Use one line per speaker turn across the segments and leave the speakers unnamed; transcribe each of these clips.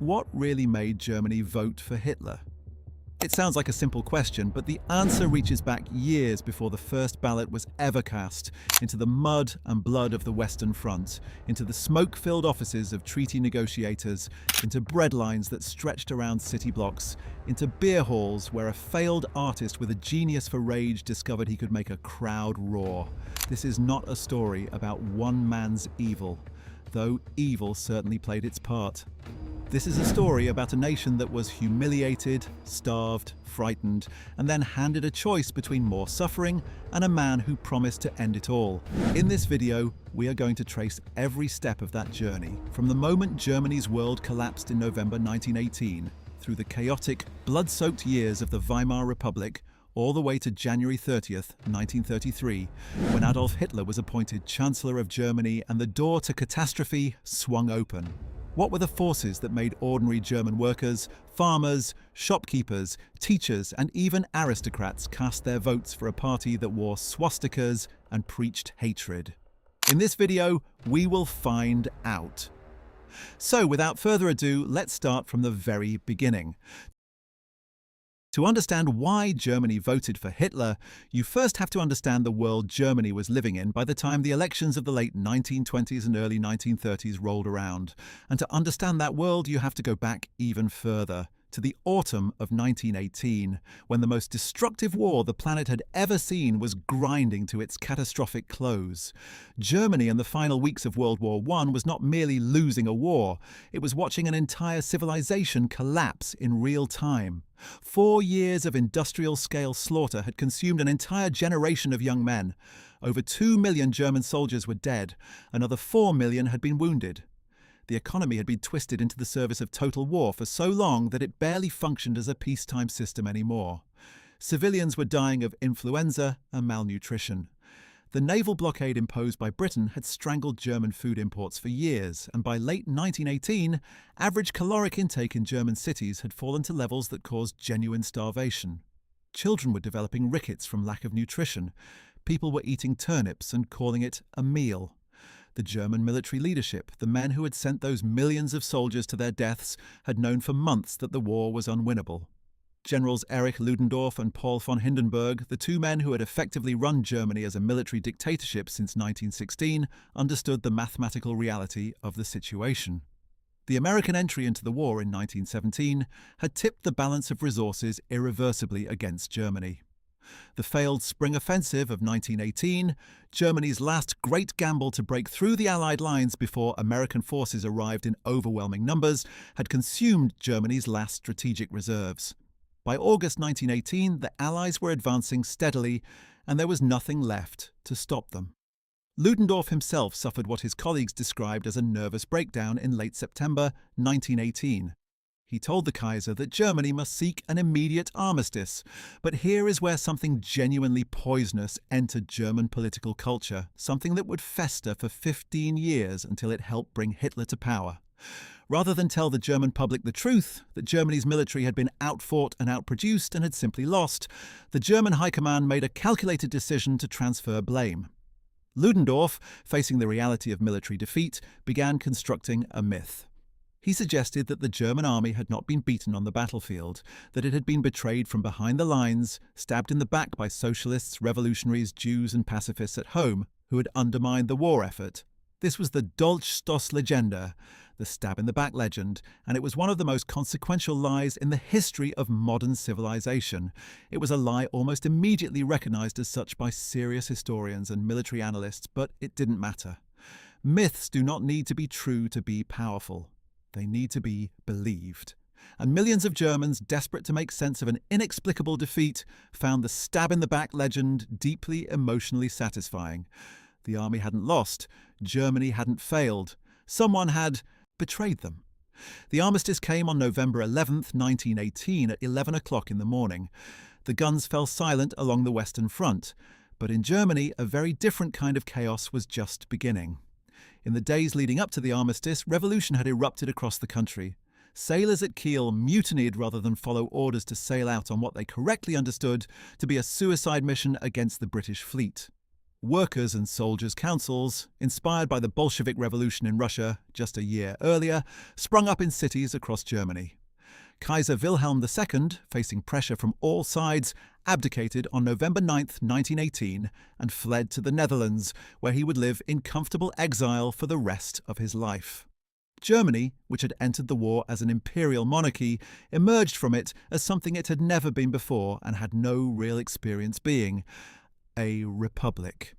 What really made Germany vote for Hitler? It sounds like a simple question, but the answer reaches back years before the first ballot was ever cast, into the mud and blood of the Western Front, into the smoke-filled offices of treaty negotiators, into bread lines that stretched around city blocks, into beer halls where a failed artist with a genius for rage discovered he could make a crowd roar. This is not a story about one man's evil, though evil certainly played its part. This is a story about a nation that was humiliated, starved, frightened, and then handed a choice between more suffering and a man who promised to end it all. In this video, we are going to trace every step of that journey, from the moment Germany's world collapsed in November 1918, through the chaotic, blood-soaked years of the Weimar Republic, all the way to January 30th, 1933, when Adolf Hitler was appointed Chancellor of Germany and the door to catastrophe swung open. What were the forces that made ordinary German workers, farmers, shopkeepers, teachers, and even aristocrats cast their votes for a party that wore swastikas and preached hatred? In this video, we will find out. So, without further ado, let's start from the very beginning. To understand why Germany voted for Hitler, you first have to understand the world Germany was living in by the time the elections of the late 1920s and early 1930s rolled around. And to understand that world, you have to go back even further, to the autumn of 1918, when the most destructive war the planet had ever seen was grinding to its catastrophic close. Germany in the final weeks of World War I was not merely losing a war, it was watching an entire civilization collapse in real time. 4 years of industrial-scale slaughter had consumed an entire generation of young men. Over 2 million German soldiers were dead, another 4 million had been wounded. The economy had been twisted into the service of total war for so long that it barely functioned as a peacetime system anymore. Civilians were dying of influenza and malnutrition. The naval blockade imposed by Britain had strangled German food imports for years, and by late 1918, average caloric intake in German cities had fallen to levels that caused genuine starvation. Children were developing rickets from lack of nutrition. People were eating turnips and calling it a meal. The German military leadership, the men who had sent those millions of soldiers to their deaths, had known for months that the war was unwinnable. Generals Erich Ludendorff and Paul von Hindenburg, the two men who had effectively run Germany as a military dictatorship since 1916, understood the mathematical reality of the situation. The American entry into the war in 1917 had tipped the balance of resources irreversibly against Germany. The failed spring offensive of 1918, Germany's last great gamble to break through the Allied lines before American forces arrived in overwhelming numbers, had consumed Germany's last strategic reserves. By August 1918, the Allies were advancing steadily, and there was nothing left to stop them. Ludendorff himself suffered what his colleagues described as a nervous breakdown in late September 1918. He told the Kaiser that Germany must seek an immediate armistice. But here is where something genuinely poisonous entered German political culture, something that would fester for 15 years until it helped bring Hitler to power. Rather than tell the German public the truth, that Germany's military had been outfought and outproduced and had simply lost, the German High Command made a calculated decision to transfer blame. Ludendorff, facing the reality of military defeat, began constructing a myth. He suggested that the German army had not been beaten on the battlefield, that it had been betrayed from behind the lines, stabbed in the back by socialists, revolutionaries, Jews and pacifists at home who had undermined the war effort. This was the Dolchstoßlegende, the stab-in-the-back legend, and it was one of the most consequential lies in the history of modern civilization. It was a lie almost immediately recognized as such by serious historians and military analysts, but it didn't matter. Myths do not need to be true to be powerful. They need to be believed. And millions of Germans, desperate to make sense of an inexplicable defeat, found the stab-in-the-back legend deeply emotionally satisfying. The army hadn't lost. Germany hadn't failed. Someone had betrayed them. The armistice came on November 11th, 1918 at 11 o'clock in the morning. The guns fell silent along the Western Front. But in Germany, a very different kind of chaos was just beginning. In the days leading up to the armistice, revolution had erupted across the country. Sailors at Kiel mutinied rather than follow orders to sail out on what they correctly understood to be a suicide mission against the British fleet. Workers' and soldiers' councils, inspired by the Bolshevik Revolution in Russia just a year earlier, sprung up in cities across Germany. Kaiser Wilhelm II, facing pressure from all sides, abdicated on November 9, 1918, and fled to the Netherlands, where he would live in comfortable exile for the rest of his life. Germany, which had entered the war as an imperial monarchy, emerged from it as something it had never been before and had no real experience being: a republic.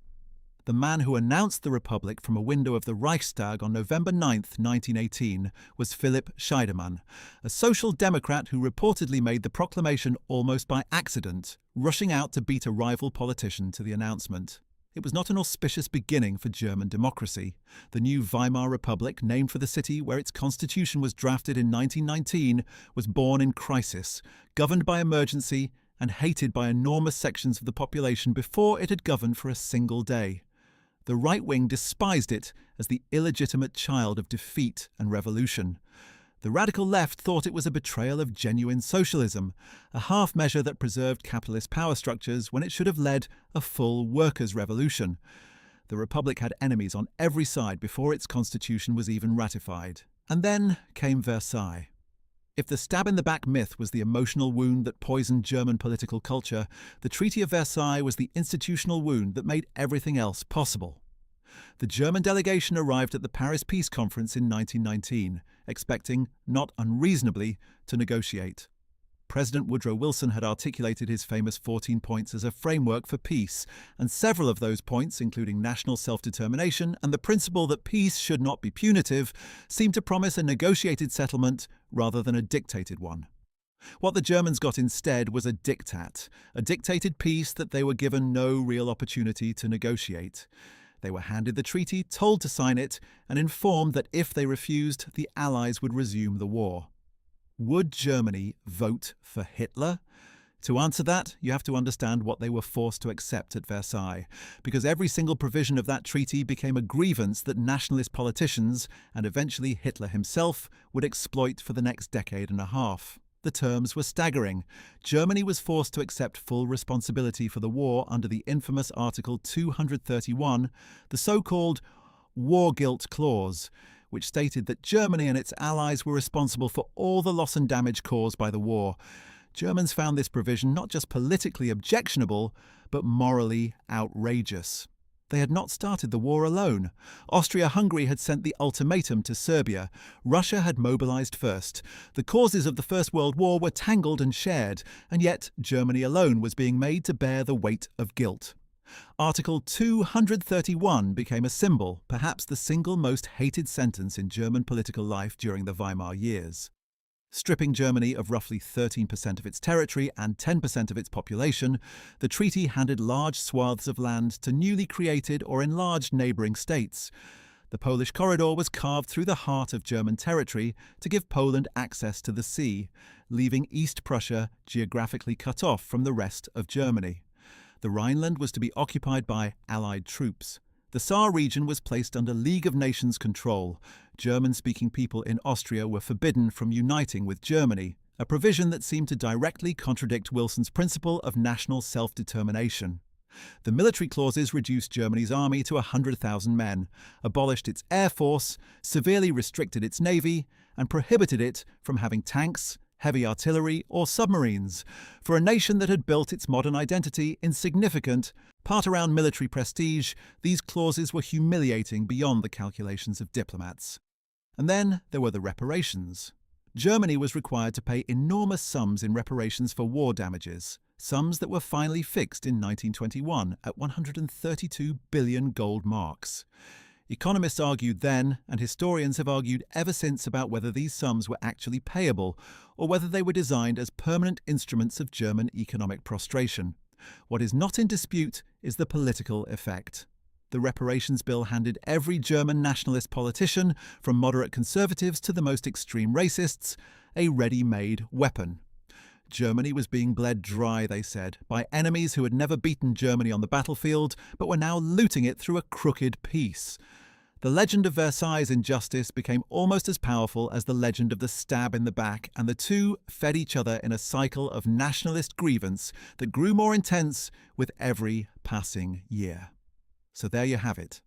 The man who announced the Republic from a window of the Reichstag on November 9, 1918, was Philipp Scheidemann, a social democrat who reportedly made the proclamation almost by accident, rushing out to beat a rival politician to the announcement. It was not an auspicious beginning for German democracy. The new Weimar Republic, named for the city where its constitution was drafted in 1919, was born in crisis, governed by emergency, and hated by enormous sections of the population before it had governed for a single day. The right wing despised it as the illegitimate child of defeat and revolution. The radical left thought it was a betrayal of genuine socialism, a half measure that preserved capitalist power structures when it should have led a full workers' revolution. The Republic had enemies on every side before its constitution was even ratified. And then came Versailles. If the stab-in-the-back myth was the emotional wound that poisoned German political culture, the Treaty of Versailles was the institutional wound that made everything else possible. The German delegation arrived at the Paris Peace Conference in 1919, expecting, not unreasonably, to negotiate. President Woodrow Wilson had articulated his famous 14 points as a framework for peace, and several of those points, including national self-determination and the principle that peace should not be punitive, seemed to promise a negotiated settlement rather than a dictated one. What the Germans got instead was a diktat, a dictated peace that they were given no real opportunity to negotiate. They were handed the treaty, told to sign it, and informed that if they refused, the Allies would resume the war. Would Germany vote for Hitler? To answer that, you have to understand what they were forced to accept at Versailles, because every single provision of that treaty became a grievance that nationalist politicians, and eventually Hitler himself, would exploit for the next decade and a half. The terms were staggering. Germany was forced to accept full responsibility for the war under the infamous Article 231, the so-called War Guilt Clause, which stated that Germany and its allies were responsible for all the loss and damage caused by the war. Germans found this provision not just politically objectionable, but morally outrageous. They had not started the war alone. Austria-Hungary had sent the ultimatum to Serbia. Russia had mobilized first. The causes of the First World War were tangled and shared, and yet Germany alone was being made to bear the weight of guilt. Article 231 became a symbol, perhaps the single most hated sentence in German political life during the Weimar years. Stripping Germany of roughly 13% of its territory and 10% of its population, the treaty handed large swaths of land to newly created or enlarged neighbouring states. The Polish corridor was carved through the heart of German territory to give Poland access to the sea, leaving East Prussia geographically cut off from the rest of Germany. The Rhineland was to be occupied by Allied troops. The Saar region was placed under League of Nations control. German-speaking people in Austria were forbidden from uniting with Germany, a provision that seemed to directly contradict Wilson's principle of national self-determination. The military clauses reduced Germany's army to 100,000 men, abolished its air force, severely restricted its navy, and prohibited it from having tanks, heavy artillery, or submarines. For a nation that had built its modern identity in significant, part around military prestige, these clauses were humiliating beyond the calculations of diplomats. And then there were the reparations. Germany was required to pay enormous sums in reparations for war damages, sums that were finally fixed in 1921 at 132 billion gold marks. Economists argued then, and historians have argued ever since, about whether these sums were actually payable, or whether they were designed as permanent instruments of German economic prostration. What is not in dispute is the political effect. The reparations bill handed every German nationalist politician, from moderate conservatives to the most extreme racists, a ready-made weapon. Germany was being bled dry, they said, by enemies who had never beaten Germany on the battlefield, but were now looting it through a crooked peace. The legend of Versailles' injustice became almost as powerful as the legend of the stab in the back, and the two fed each other in a cycle of nationalist grievance that grew more intense with every passing year. So there you have it.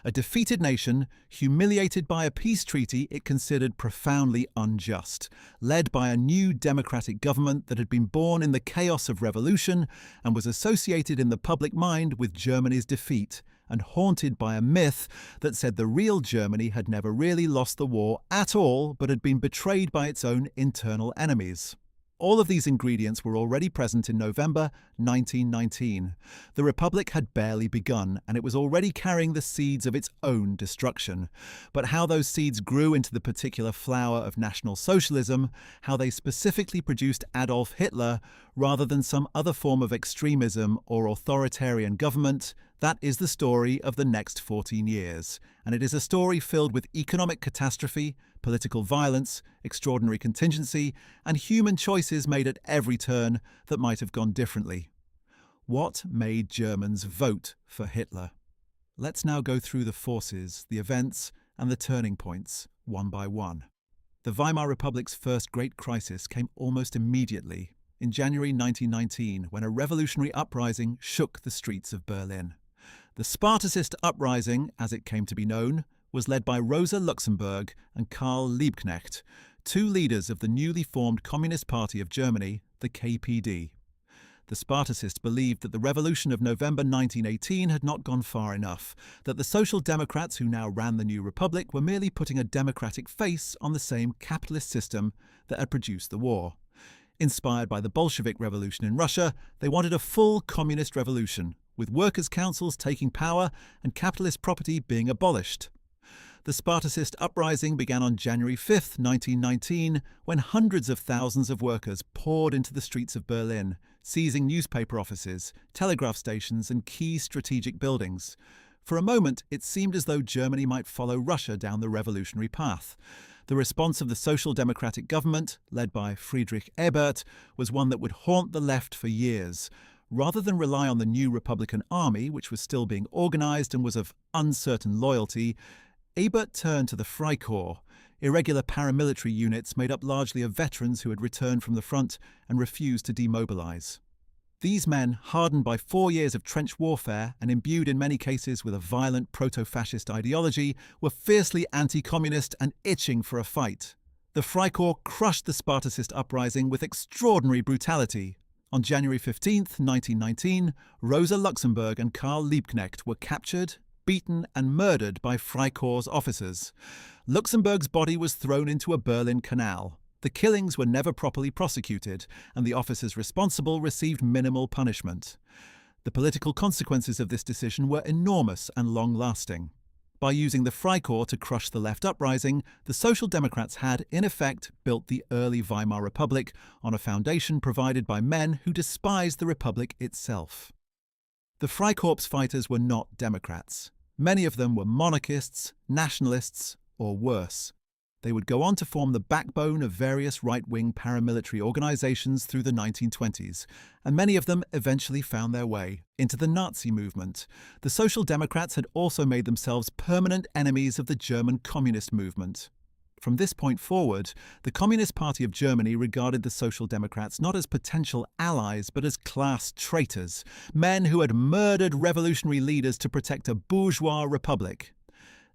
A defeated nation, humiliated by a peace treaty it considered profoundly unjust, led by a new democratic government that had been born in the chaos of revolution and was associated in the public mind with Germany's defeat, and haunted by a myth that said the real Germany had never really lost the war at all but had been betrayed by its own internal enemies. All of these ingredients were already present in November 1919. The Republic had barely begun, and it was already carrying the seeds of its own destruction. But how those seeds grew into the particular flower of National Socialism, how they specifically produced Adolf Hitler, rather than some other form of extremism or authoritarian government, that is the story of the next 14 years. And it is a story filled with economic catastrophe, political violence, extraordinary contingency, and human choices made at every turn that might have gone differently. What made Germans vote for Hitler? Let's now go through the forces, the events, and the turning points, one by one. The Weimar Republic's first great crisis came almost immediately, in January 1919, when a revolutionary uprising shook the streets of Berlin. The Spartacist uprising, as it came to be known, was led by Rosa Luxemburg and Karl Liebknecht, two leaders of the newly formed Communist Party of Germany, the KPD. The Spartacists believed that the revolution of November 1918 had not gone far enough, that the Social Democrats who now ran the new republic were merely putting a democratic face on the same capitalist system that had produced the war. Inspired by the Bolshevik Revolution in Russia, they wanted a full communist revolution, with workers' councils taking power and capitalist property being abolished. The Spartacist uprising began on January 5, 1919, when hundreds of thousands of workers poured into the streets of Berlin, seizing newspaper offices, telegraph stations, and key strategic buildings. For a moment, it seemed as though Germany might follow Russia down the revolutionary path. The response of the Social Democratic government, led by Friedrich Ebert, was one that would haunt the left for years. Rather than rely on the new Republican army, which was still being organized and was of uncertain loyalty, Ebert turned to the Freikorps, irregular paramilitary units made up largely of veterans who had returned from the front and refused to demobilize. These men, hardened by 4 years of trench warfare and imbued in many cases with a violent proto-fascist ideology, were fiercely anti-communist and itching for a fight. The Freikorps crushed the Spartacist uprising with extraordinary brutality. On January 15, 1919, Rosa Luxemburg and Karl Liebknecht were captured, beaten and murdered by Freikorps officers. Luxemburg's body was thrown into a Berlin canal. The killings were never properly prosecuted, and the officers responsible received minimal punishment. The political consequences of this decision were enormous and long-lasting. By using the Freikorps to crush the left uprising, the Social Democrats had, in effect, built the early Weimar Republic on a foundation provided by men who despised the Republic itself. The Freikorps fighters were not Democrats. Many of them were monarchists, nationalists, or worse. They would go on to form the backbone of various right-wing paramilitary organizations through the 1920s, and many of them eventually found their way into the Nazi movement. The Social Democrats had also made themselves permanent enemies of the German Communist movement. From this point forward, the Communist Party of Germany regarded the Social Democrats not as potential allies but as class traitors, men who had murdered revolutionary leaders to protect a bourgeois republic.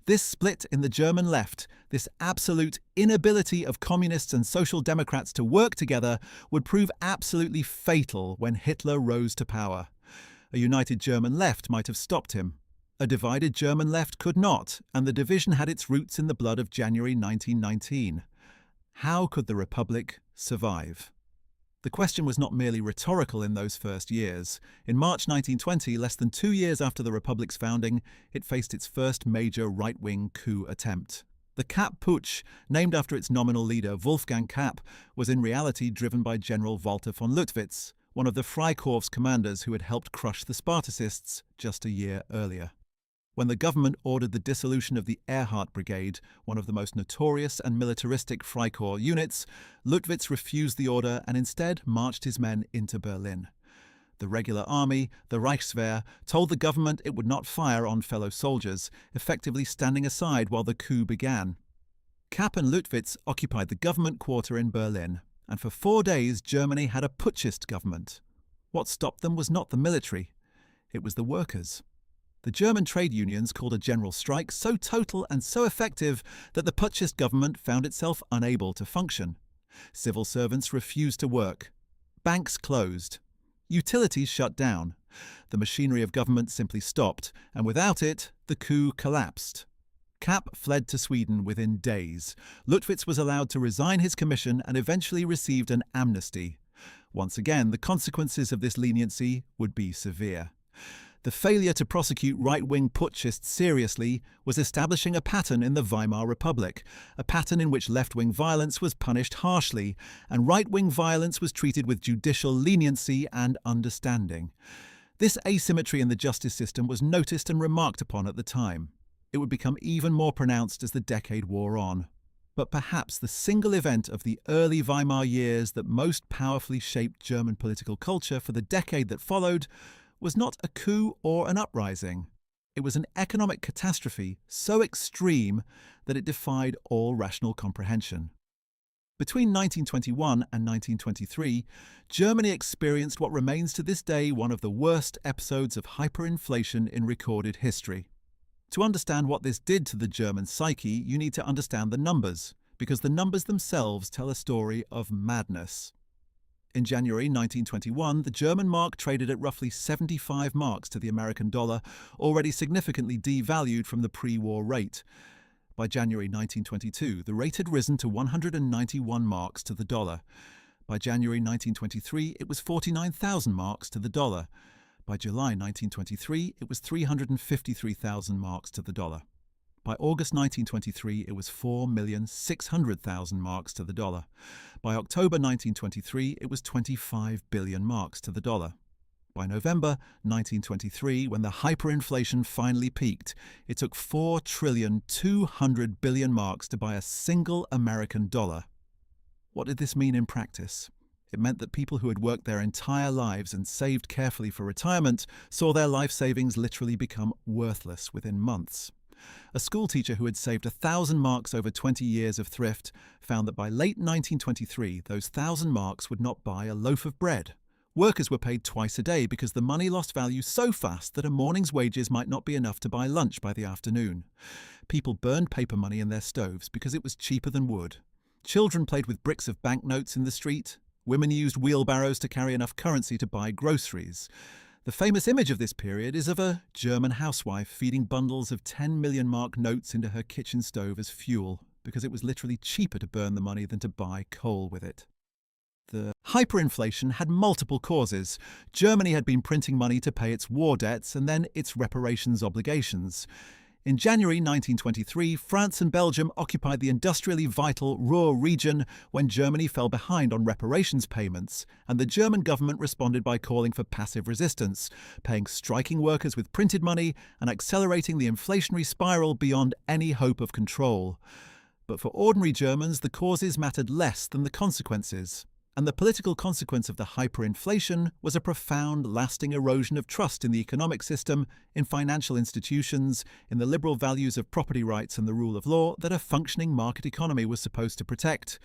This split in the German left, this absolute inability of communists and Social Democrats to work together, would prove absolutely fatal when Hitler rose to power. A united German left might have stopped him. A divided German left could not, and the division had its roots in the blood of January 1919. How could the Republic survive? The question was not merely rhetorical in those first years. In March 1920, less than 2 years after the Republic's founding, it faced its first major right-wing coup attempt. The Kapp Putsch, named after its nominal leader Wolfgang Kapp, was in reality driven by General Walter von Lüttwitz, one of the Freikorps commanders who had helped crush the Spartacists just a year earlier. When the government ordered the dissolution of the Erhard Brigade, one of the most notorious and militaristic Freikorps units, Lüttwitz refused the order and instead marched his men into Berlin. The regular army, the Reichswehr, told the government it would not fire on fellow soldiers, effectively standing aside while the coup began. Kapp and Lüttwitz occupied the government quarter in Berlin, and for 4 days Germany had a putschist government. What stopped them was not the military, it was the workers. The German trade unions called a general strike so total and so effective that the putschist government found itself unable to function. Civil servants refused to work. Banks closed. Utilities shut down. The machinery of government simply stopped, and without it, the coup collapsed. Kapp fled to Sweden within days. Luttwitz was allowed to resign his commission and eventually received an amnesty. Once again, the consequences of this leniency would be severe. The failure to prosecute right-wing putschists seriously was establishing a pattern in the Weimar Republic, a pattern in which left-wing violence was punished harshly, and right-wing violence was treated with judicial leniency and understanding. This asymmetry in the justice system was noticed and remarked upon at the time. It would become even more pronounced as the decade wore on. But perhaps the single event of the early Weimar years that most powerfully shaped German political culture for the decade that followed was not a coup or an uprising. It was an economic catastrophe so extreme that it defied all rational comprehension. Between 1921 and 1923, Germany experienced what remains to this day one of the worst episodes of hyperinflation in recorded history. To understand what this did to the German psyche, you need to understand the numbers, because the numbers themselves tell a story of madness. In January 1921, the German mark traded at roughly 75 marks to the American dollar, already significantly devalued from the pre-war rate. By January 1922, the rate had risen to 191 marks to the dollar. By January 1923, it was 49,000 marks to the dollar. By July 1923, it was 353,000 marks to the dollar. By August 1923, it was 4,600,000 marks to the dollar. By October 1923, it was 25 billion marks to the dollar. By November 1923, when the hyperinflation finally peaked, it took 4,200 billion marks to buy a single American dollar. What did this mean in practice? It meant that people who had worked their entire lives and saved carefully for retirement saw their life savings literally become worthless within months. A schoolteacher who had saved 1,000 marks over 20 years of thrift found that by late 1923, those 1,000 marks would not buy a loaf of bread. Workers were paid twice a day because the money lost value so fast that a morning's wages might not be enough to buy lunch by the afternoon. People burned paper money in their stoves because it was cheaper than wood. Children played with bricks of banknotes in the street. Women used wheelbarrows to carry enough currency to buy groceries. The famous image of this period is of a German housewife feeding bundles of 10 million mark notes into her kitchen stove as fuel, because it was literally cheaper to burn the money than to buy coal with it. The hyperinflation had multiple causes. Germany had been printing money to pay its war debts and then its reparations obligations. In January 1923, France and Belgium occupied the industrially vital Ruhr region when Germany fell behind on reparations payments, and the German government responded by calling for passive resistance, paying striking workers with printed money and accelerating the inflationary spiral beyond any hope of control. But for ordinary Germans, the causes mattered less than the consequences. And the political consequence of the hyperinflation was a profound, lasting erosion of trust in the economic system, in financial institutions, in the liberal values of property rights and the rule of law that a functioning market economy was supposed to protect.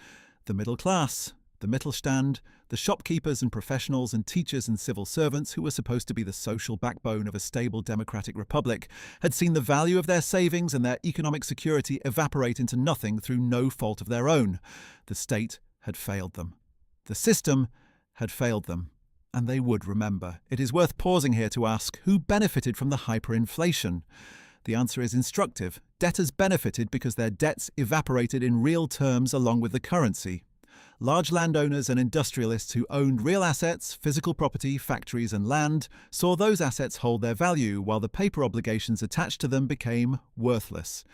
The middle class, the Mittelstand, the shopkeepers and professionals and teachers and civil servants who were supposed to be the social backbone of a stable democratic republic, had seen the value of their savings and their economic security evaporate into nothing through no fault of their own. The state had failed them. The system had failed them, and they would remember. It is worth pausing here to ask, who benefited from the hyperinflation? The answer is instructive. Debtors benefited because their debts evaporated in real terms along with the currency. Large landowners and industrialists who owned real assets, physical property, factories and land, saw those assets hold their value, while the paper obligations attached to them became worthless.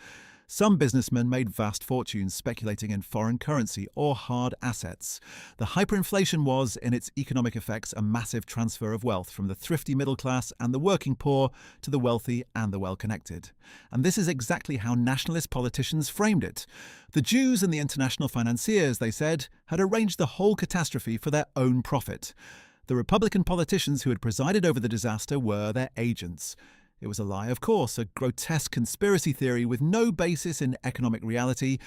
Some businessmen made vast fortunes speculating in foreign currency or hard assets. The hyperinflation was, in its economic effects, a massive transfer of wealth from the thrifty middle class and the working poor to the wealthy and the well-connected. And this is exactly how nationalist politicians framed it. The Jews and the international financiers, they said, had arranged the whole catastrophe for their own profit. The Republican politicians who had presided over the disaster were their agents. It was a lie, of course, a grotesque conspiracy theory with no basis in economic reality,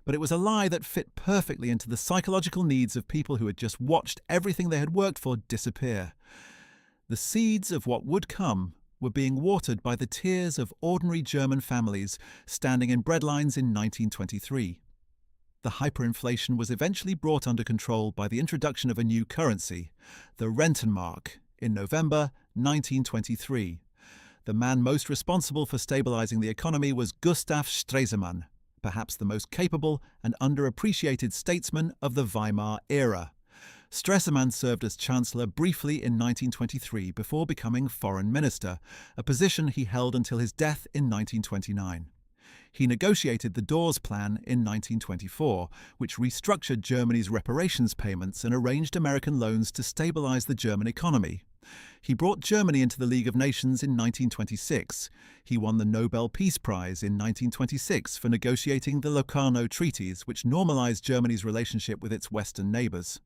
but it was a lie that fit perfectly into the psychological needs of people who had just watched everything they had worked for disappear. The seeds of what would come were being watered by the tears of ordinary German families standing in breadlines in 1923. The hyperinflation was eventually brought under control by the introduction of a new currency, the Rentenmark, in November 1923. The man most responsible for stabilizing the economy was Gustav Stresemann, perhaps the most capable and underappreciated statesman of the Weimar era. Stresemann served as Chancellor briefly in 1923 before becoming Foreign Minister, a position he held until his death in 1929. He negotiated the Dawes Plan in 1924, which restructured Germany's reparations payments and arranged American loans to stabilize the German economy. He brought Germany into the League of Nations in 1926. He won the Nobel Peace Prize in 1926 for negotiating the Locarno Treaties, which normalized Germany's relationship with its Western neighbors.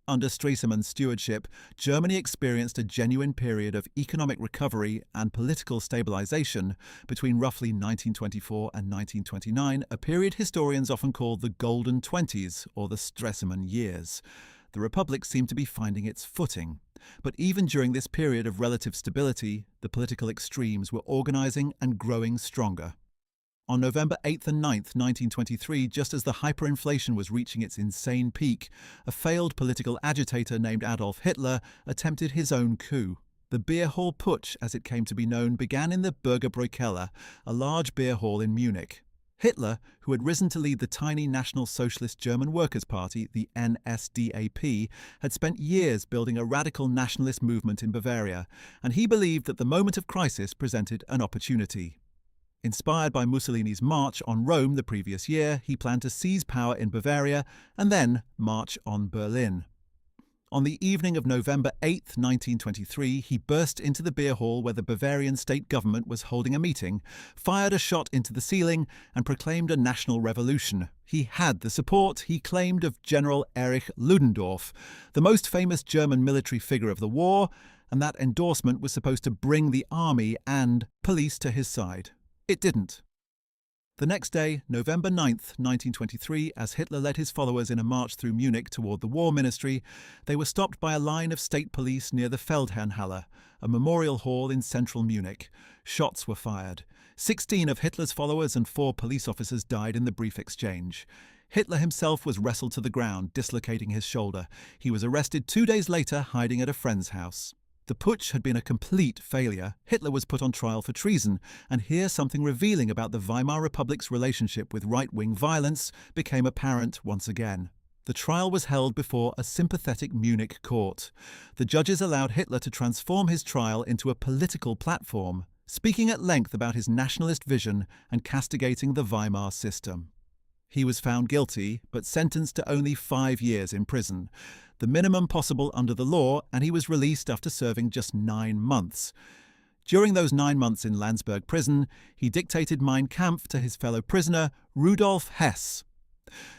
Under Stresemann's stewardship, Germany experienced a genuine period of economic recovery and political stabilization between roughly 1924 and 1929, a period historians often call the Golden Twenties or the Stresemann years. The Republic seemed to be finding its footing. But even during this period of relative stability, the political extremes were organizing and growing stronger. On November 8th and 9th, 1923, just as the hyperinflation was reaching its insane peak, a failed political agitator named Adolf Hitler attempted his own coup. The beer hall putsch, as it came to be known, began in the Bürgerbräukeller, a large beer hall in Munich. Hitler, who had risen to lead the tiny National Socialist German Workers' Party, the NSDAP, had spent years building a radical nationalist movement in Bavaria, and he believed that the moment of crisis presented an opportunity. Inspired by Mussolini's march on Rome the previous year, he planned to seize power in Bavaria and then march on Berlin. On the evening of November 8, 1923, he burst into the beer hall where the Bavarian state government was holding a meeting, fired a shot into the ceiling, and proclaimed a national revolution. He had the support, he claimed, of General Erich Ludendorff, the most famous German military figure of the war, and that endorsement was supposed to bring the army and police to his side. It didn't. The next day, November 9th, 1923, as Hitler led his followers in a march through Munich toward the War Ministry, they were stopped by a line of state police near the Feldherrnhalle, a memorial hall in central Munich. Shots were fired. 16 of Hitler's followers and 4 police officers died in the brief exchange. Hitler himself was wrestled to the ground, dislocating his shoulder. He was arrested 2 days later, hiding at a friend's house. The putsch had been a complete failure. Hitler was put on trial for treason, and here something revealing about the Weimar Republic's relationship with right-wing violence became apparent once again. The trial was held before a sympathetic Munich court. The judges allowed Hitler to transform his trial into a political platform, speaking at length about his nationalist vision and castigating the Weimar system. He was found guilty, but sentenced to only 5 years in prison, the minimum possible under the law, and he was released after serving just 9 months. During those 9 months in Landsberg prison, he dictated Mein Kampf to his fellow prisoner, Rudolf Hess.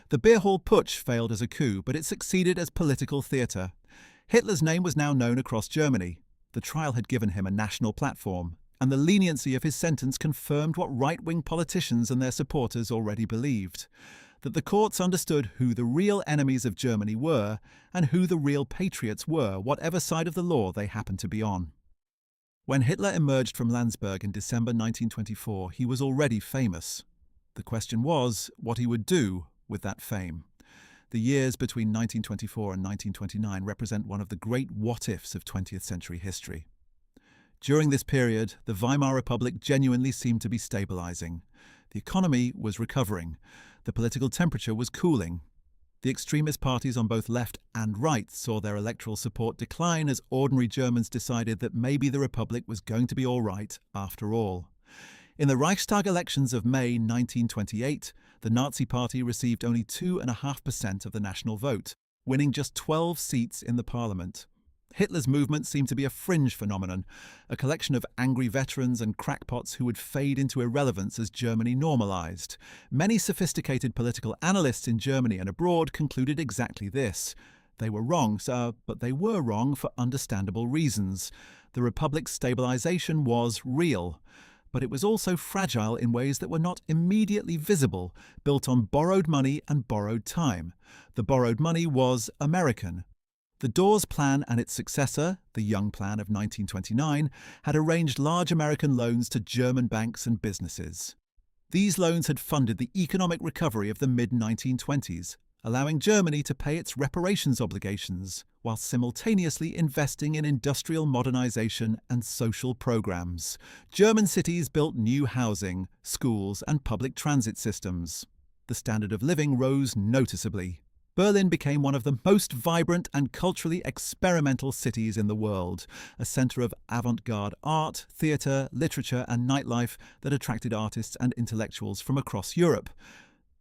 The beer hall putsch failed as a coup, but it succeeded as political theatre. Hitler's name was now known across Germany. The trial had given him a national platform, and the leniency of his sentence confirmed what right-wing politicians and their supporters already believed, that the courts understood who the real enemies of Germany were and who the real patriots were, whatever side of the law they happened to be on. When Hitler emerged from Landsberg in December 1924, he was already famous. The question was what he would do with that fame. The years between 1924 and 1929 represent one of the great what-ifs of 20th century history. During this period, the Weimar Republic genuinely seemed to be stabilizing. The economy was recovering. The political temperature was cooling. The extremist parties on both left and right saw their electoral support decline as ordinary Germans decided that maybe the Republic was going to be all right after all. In the Reichstag elections of May 1928, the Nazi Party received only 2.5% of the national vote, winning just 12 seats in the parliament. Hitler's movement seemed to be a fringe phenomenon, a collection of angry veterans and crackpots who would fade into irrelevance as Germany normalized. Many sophisticated political analysts in Germany and abroad concluded exactly this. They were wrong, sir, but they were wrong for understandable reasons. The Republic's stabilization was real, but it was also fragile in ways that were not immediately visible, built on borrowed money and borrowed time. The borrowed money was American. The Dawes Plan and its successor, the Young Plan of 1929, had arranged large American loans to German banks and businesses. These loans had funded the economic recovery of the mid-1920s, allowing Germany to pay its reparations obligations while simultaneously investing in industrial modernization and social programs. German cities built new housing, schools, and public transit systems. The standard of living rose noticeably. Berlin became one of the most vibrant and culturally experimental cities in the world, a center of avant-garde art, theater, literature, and nightlife that attracted artists and intellectuals from across Europe.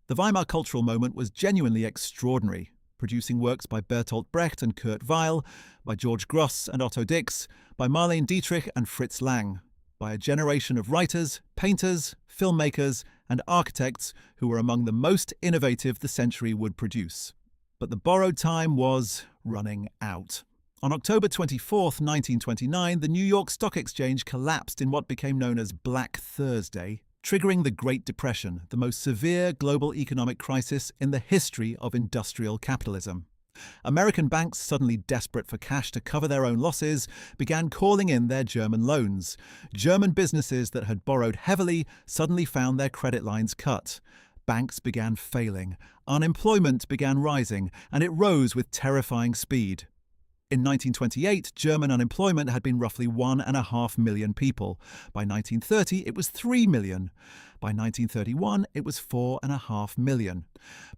The Weimar cultural moment was genuinely extraordinary, producing works by Bertolt Brecht and Kurt Weill, by George Grosz and Otto Dix, by Marlene Dietrich and Fritz Lang, by a generation of writers, painters, filmmakers, and architects who were among the most innovative the century would produce. But the borrowed time was running out. On October 24, 1929, the New York Stock Exchange collapsed in what became known as Black Thursday, triggering the Great Depression, the most severe global economic crisis in the history of industrial capitalism. American banks, suddenly desperate for cash to cover their own losses, began calling in their German loans. German businesses that had borrowed heavily suddenly found their credit lines cut. Banks began failing, unemployment began rising, and it rose with terrifying speed. In 1928, German unemployment had been roughly 1.5 million people. By 1930, it was 3 million. By 1931, it was 4.5 million.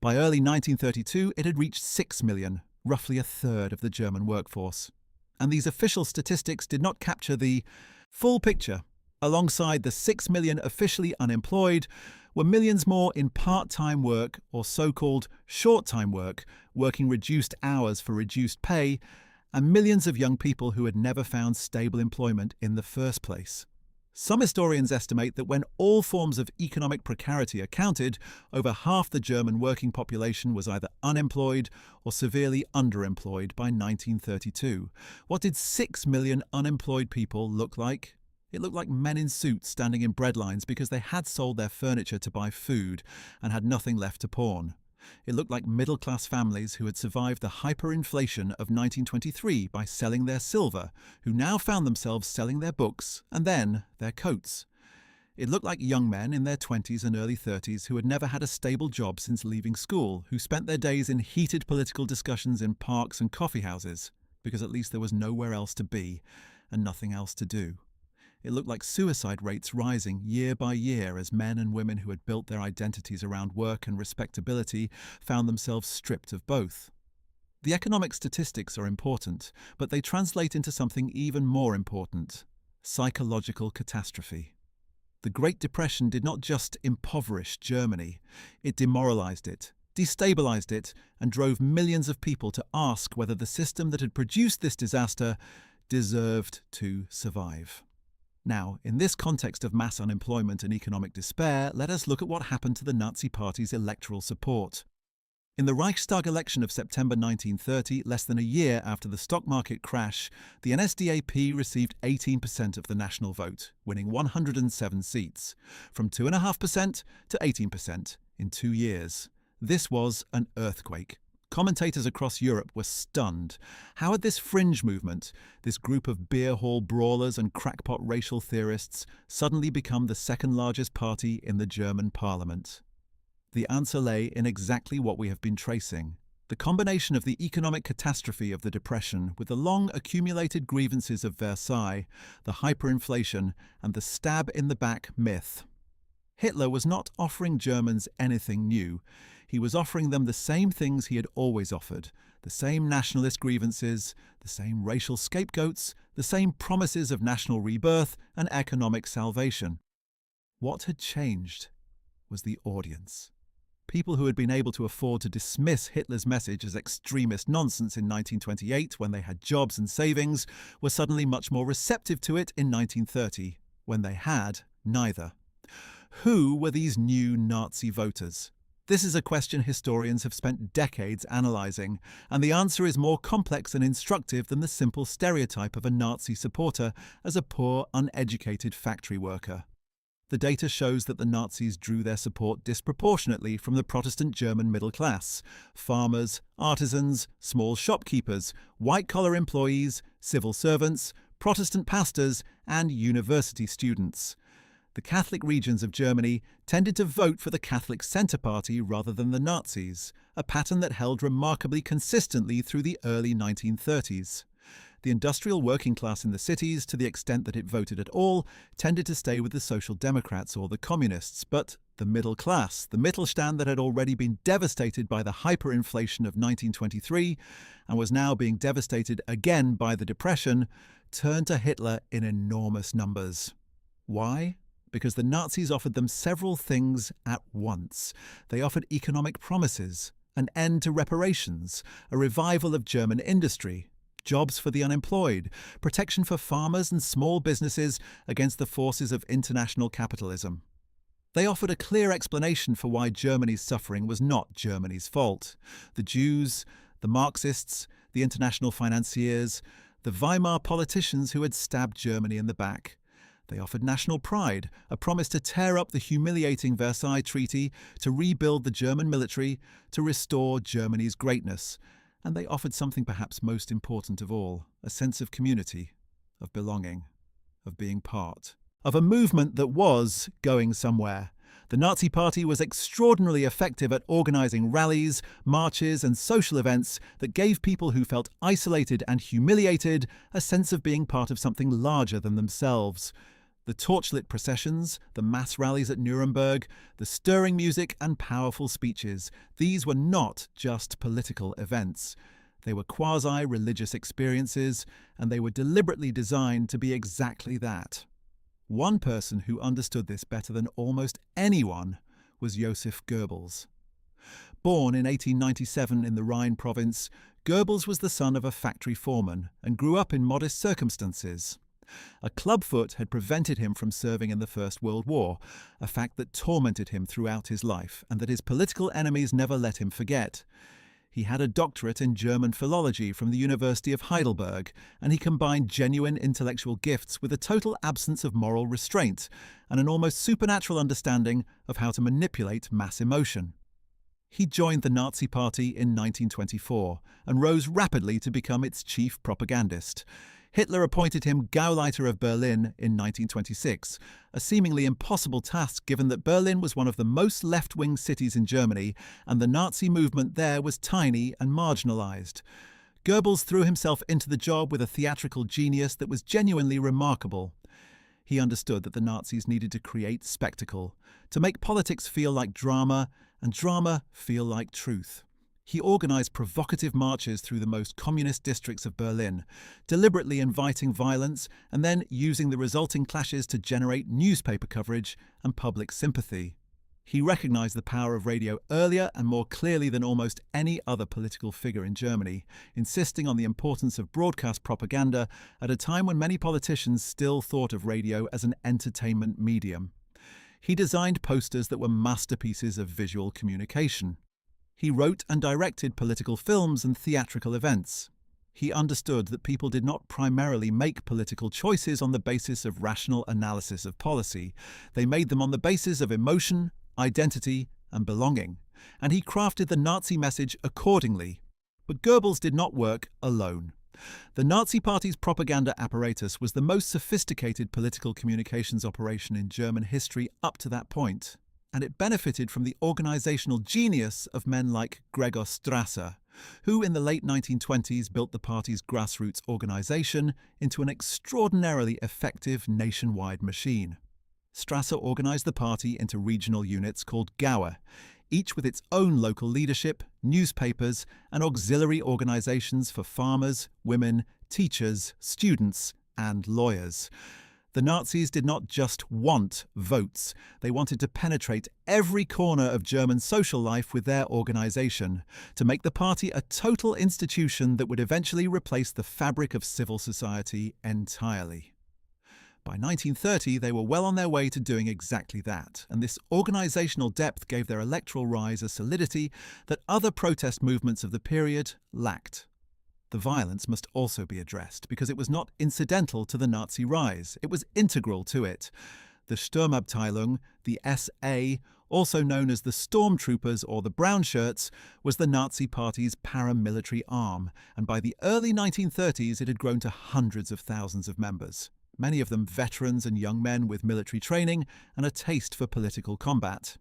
By early 1932, it had reached 6 million, roughly a third of the German workforce. And these official statistics did not capture the full picture. Alongside the 6 million officially unemployed were millions more in part-time work or so-called short-time work, working reduced hours for reduced pay, and millions of young people who had never found stable employment in the first place. Some historians estimate that when all forms of economic precarity are counted, over half the German working population was either unemployed or severely underemployed by 1932. What did 6 million unemployed people look like? It looked like men in suits standing in breadlines because they had sold their furniture to buy food and had nothing left to pawn. It looked like middle-class families who had survived the hyperinflation of 1923 by selling their silver, who now found themselves selling their books and then their coats. It looked like young men in their 20s and early 30s who had never had a stable job since leaving school, who spent their days in heated political discussions in parks and coffee houses, because at least there was nowhere else to be and nothing else to do. It looked like suicide rates rising year by year as men and women who had built their identities around work and respectability found themselves stripped of both. The economic statistics are important, but they translate into something even more important: psychological catastrophe. The Great Depression did not just impoverish Germany, it demoralized it, destabilized it, and drove millions of people to ask whether the system that had produced this disaster deserved to survive. Now, in this context of mass unemployment and economic despair, let us look at what happened to the Nazi Party's electoral support. In the Reichstag election of September 1930, less than a year after the stock market crash, the NSDAP received 18% of the national vote, winning 107 seats, from 2.5% to 18% in 2 years. This was an earthquake. Commentators across Europe were stunned. How had this fringe movement, this group of beer hall brawlers and crackpot racial theorists, suddenly become the second largest party in the German parliament? The answer lay in exactly what we have been tracing: the combination of the economic catastrophe of the Depression with the long accumulated grievances of Versailles, the hyperinflation, and the stab-in-the-back myth. Hitler was not offering Germans anything new. He was offering them the same things he had always offered: the same nationalist grievances, the same racial scapegoats, the same promises of national rebirth and economic salvation. What had changed was the audience. People who had been able to afford to dismiss Hitler's message as extremist nonsense in 1928 when they had jobs and savings were suddenly much more receptive to it in 1930 when they had neither. Who were these new Nazi voters? This is a question historians have spent decades analysing, and the answer is more complex and instructive than the simple stereotype of a Nazi supporter as a poor, uneducated factory worker. The data shows that the Nazis drew their support disproportionately from the Protestant German middle class: farmers, artisans, small shopkeepers, white-collar employees, civil servants, Protestant pastors, and university students. The Catholic regions of Germany tended to vote for the Catholic Centre Party rather than the Nazis, a pattern that held remarkably consistently through the early 1930s. The industrial working class in the cities, to the extent that it voted at all, tended to stay with the Social Democrats or the Communists, but the middle class, the Mittelstand that had already been devastated by the hyperinflation of 1923 and was now being devastated again by the Depression, turned to Hitler in enormous numbers. Why? Because the Nazis offered them several things at once. They offered economic promises, an end to reparations, a revival of German industry, jobs for the unemployed, protection for farmers and small businesses against the forces of international capitalism. They offered a clear explanation for why Germany's suffering was not Germany's fault. The Jews, the Marxists, the international financiers, the Weimar politicians who had stabbed Germany in the back. They offered national pride, a promise to tear up the humiliating Versailles Treaty, to rebuild the German military, to restore Germany's greatness. And they offered something perhaps most important of all, a sense of community, of belonging, of being part, of a movement that was going somewhere. The Nazi Party was extraordinarily effective at organising rallies, marches and social events that gave people who felt isolated and humiliated a sense of being part of something larger than themselves. The torchlit processions, the mass rallies at Nuremberg, the stirring music and powerful speeches, these were not just political events. They were quasi-religious experiences, and they were deliberately designed to be exactly that. One person who understood this better than almost anyone was Joseph Goebbels. Born in 1897 in the Rhine province, Goebbels was the son of a factory foreman and grew up in modest circumstances. A clubfoot had prevented him from serving in the First World War, a fact that tormented him throughout his life and that his political enemies never let him forget. He had a doctorate in German philology from the University of Heidelberg, and he combined genuine intellectual gifts with a total absence of moral restraint and an almost supernatural understanding of how to manipulate mass emotion. He joined the Nazi Party in 1924 and rose rapidly to become its chief propagandist. Hitler appointed him Gauleiter of Berlin in 1926, a seemingly impossible task given that Berlin was one of the most left-wing cities in Germany and the Nazi movement there was tiny and marginalized. Goebbels threw himself into the job with a theatrical genius that was genuinely remarkable. He understood that the Nazis needed to create spectacle, to make politics feel like drama and drama feel like truth. He organized provocative marches through the most communist districts of Berlin, deliberately inviting violence and then using the resulting clashes to generate newspaper coverage and public sympathy. He recognized the power of radio earlier and more clearly than almost any other political figure in Germany, insisting on the importance of broadcast propaganda at a time when many politicians still thought of radio as an entertainment medium. He designed posters that were masterpieces of visual communication. He wrote and directed political films and theatrical events. He understood that people did not primarily make political choices on the basis of rational analysis of policy. They made them on the basis of emotion, identity, and belonging. And he crafted the Nazi message accordingly. But Goebbels did not work alone. The Nazi Party's propaganda apparatus was the most sophisticated political communications operation in German history up to that point, and it benefited from the organizational genius of men like Gregor Strasser, who in the late 1920s built the party's grassroots organization into an extraordinarily effective nationwide machine. Strasser organized the party into regional units called Gaue, each with its own local leadership, newspapers, and auxiliary organizations for farmers, women, teachers, students, and lawyers. The Nazis did not just want votes. They wanted to penetrate every corner of German social life with their organization, to make the party a total institution that would eventually replace the fabric of civil society entirely. By 1930, they were well on their way to doing exactly that, and this organizational depth gave their electoral rise a solidity that other protest movements of the period lacked. The violence must also be addressed, because it was not incidental to the Nazi rise, it was integral to it. The Sturmabteilung, the SA, also known as the Stormtroopers or the Brown Shirts, was the Nazi Party's paramilitary arm, and by the early 1930s it had grown to hundreds of thousands of members, many of them veterans and young men with military training and a taste for political combat.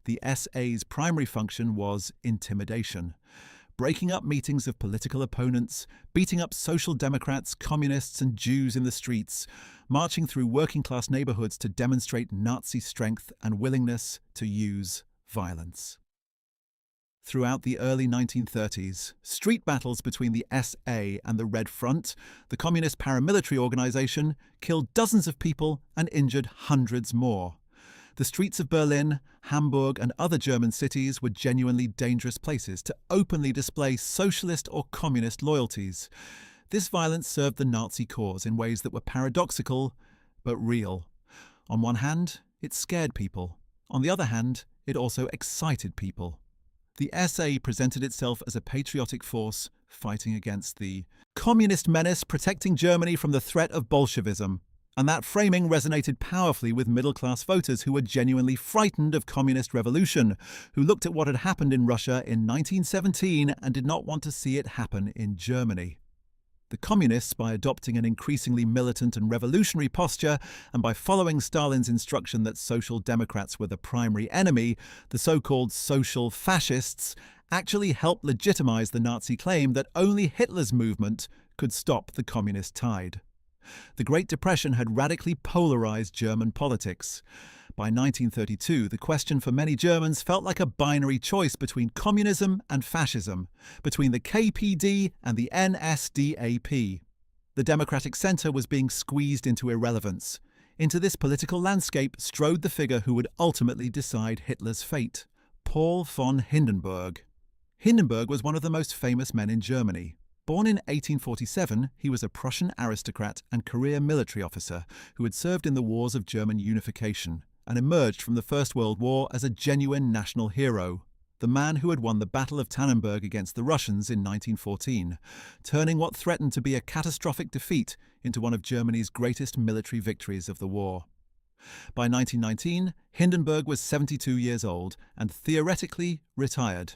The SA's primary function was intimidation, breaking up meetings of political opponents, beating up social democrats, communists and Jews in the streets, marching through working-class neighborhoods to demonstrate Nazi strength and willingness to use violence. Throughout the early 1930s, street battles between the SA and the Red Front, the communist paramilitary organization, killed dozens of people and injured hundreds more. The streets of Berlin, Hamburg, and other German cities were genuinely dangerous places to openly display socialist or communist loyalties. This violence served the Nazi cause in ways that were paradoxical, but real. On one hand, it scared people. On the other hand, it also excited people. The SA presented itself as a patriotic force fighting against the communist menace, protecting Germany from the threat of Bolshevism. And that framing resonated powerfully with middle-class voters who were genuinely frightened of communist revolution, who looked at what had happened in Russia in 1917 and did not want to see it happen in Germany. The communists, by adopting an increasingly militant and revolutionary posture, and by following Stalin's instruction that social democrats were the primary enemy, the so-called social fascists, actually helped legitimize the Nazi claim that only Hitler's movement could stop the communist tide. The Great Depression had radically polarized German politics. By 1932, the question for many Germans felt like a binary choice between communism and fascism, between the KPD and the NSDAP. The Democratic Centre was being squeezed into irrelevance. Into this political landscape strode the figure who would ultimately decide Hitler's fate, Paul von Hindenburg. Hindenburg was one of the most famous men in Germany. Born in 1847, he was a Prussian aristocrat and career military officer who had served in the wars of German unification and emerged from the First World War as a genuine national hero, the man who had won the Battle of Tannenberg against the Russians in 1914, turning what threatened to be a catastrophic defeat into one of Germany's greatest military victories of the war. By 1919, Hindenburg was 72 years old and theoretically retired.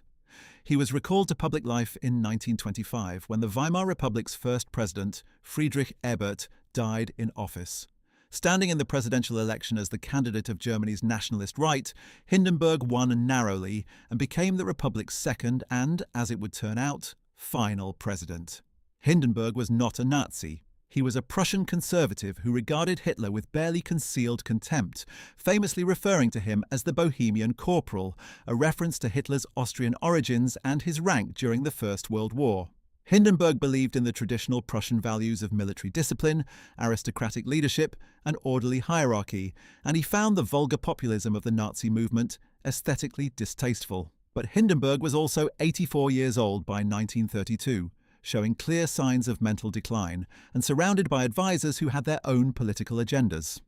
He was recalled to public life in 1925 when the Weimar Republic's first president, Friedrich Ebert, died in office. Standing in the presidential election as the candidate of Germany's nationalist right, Hindenburg won narrowly and became the Republic's second and, as it would turn out, final president. Hindenburg was not a Nazi. He was a Prussian conservative who regarded Hitler with barely concealed contempt, famously referring to him as the Bohemian Corporal, a reference to Hitler's Austrian origins and his rank during the First World War. Hindenburg believed in the traditional Prussian values of military discipline, aristocratic leadership, and orderly hierarchy, and he found the vulgar populism of the Nazi movement aesthetically distasteful. But Hindenburg was also 84 years old by 1932. Showing clear signs of mental decline, and surrounded by advisors who had their own political agendas.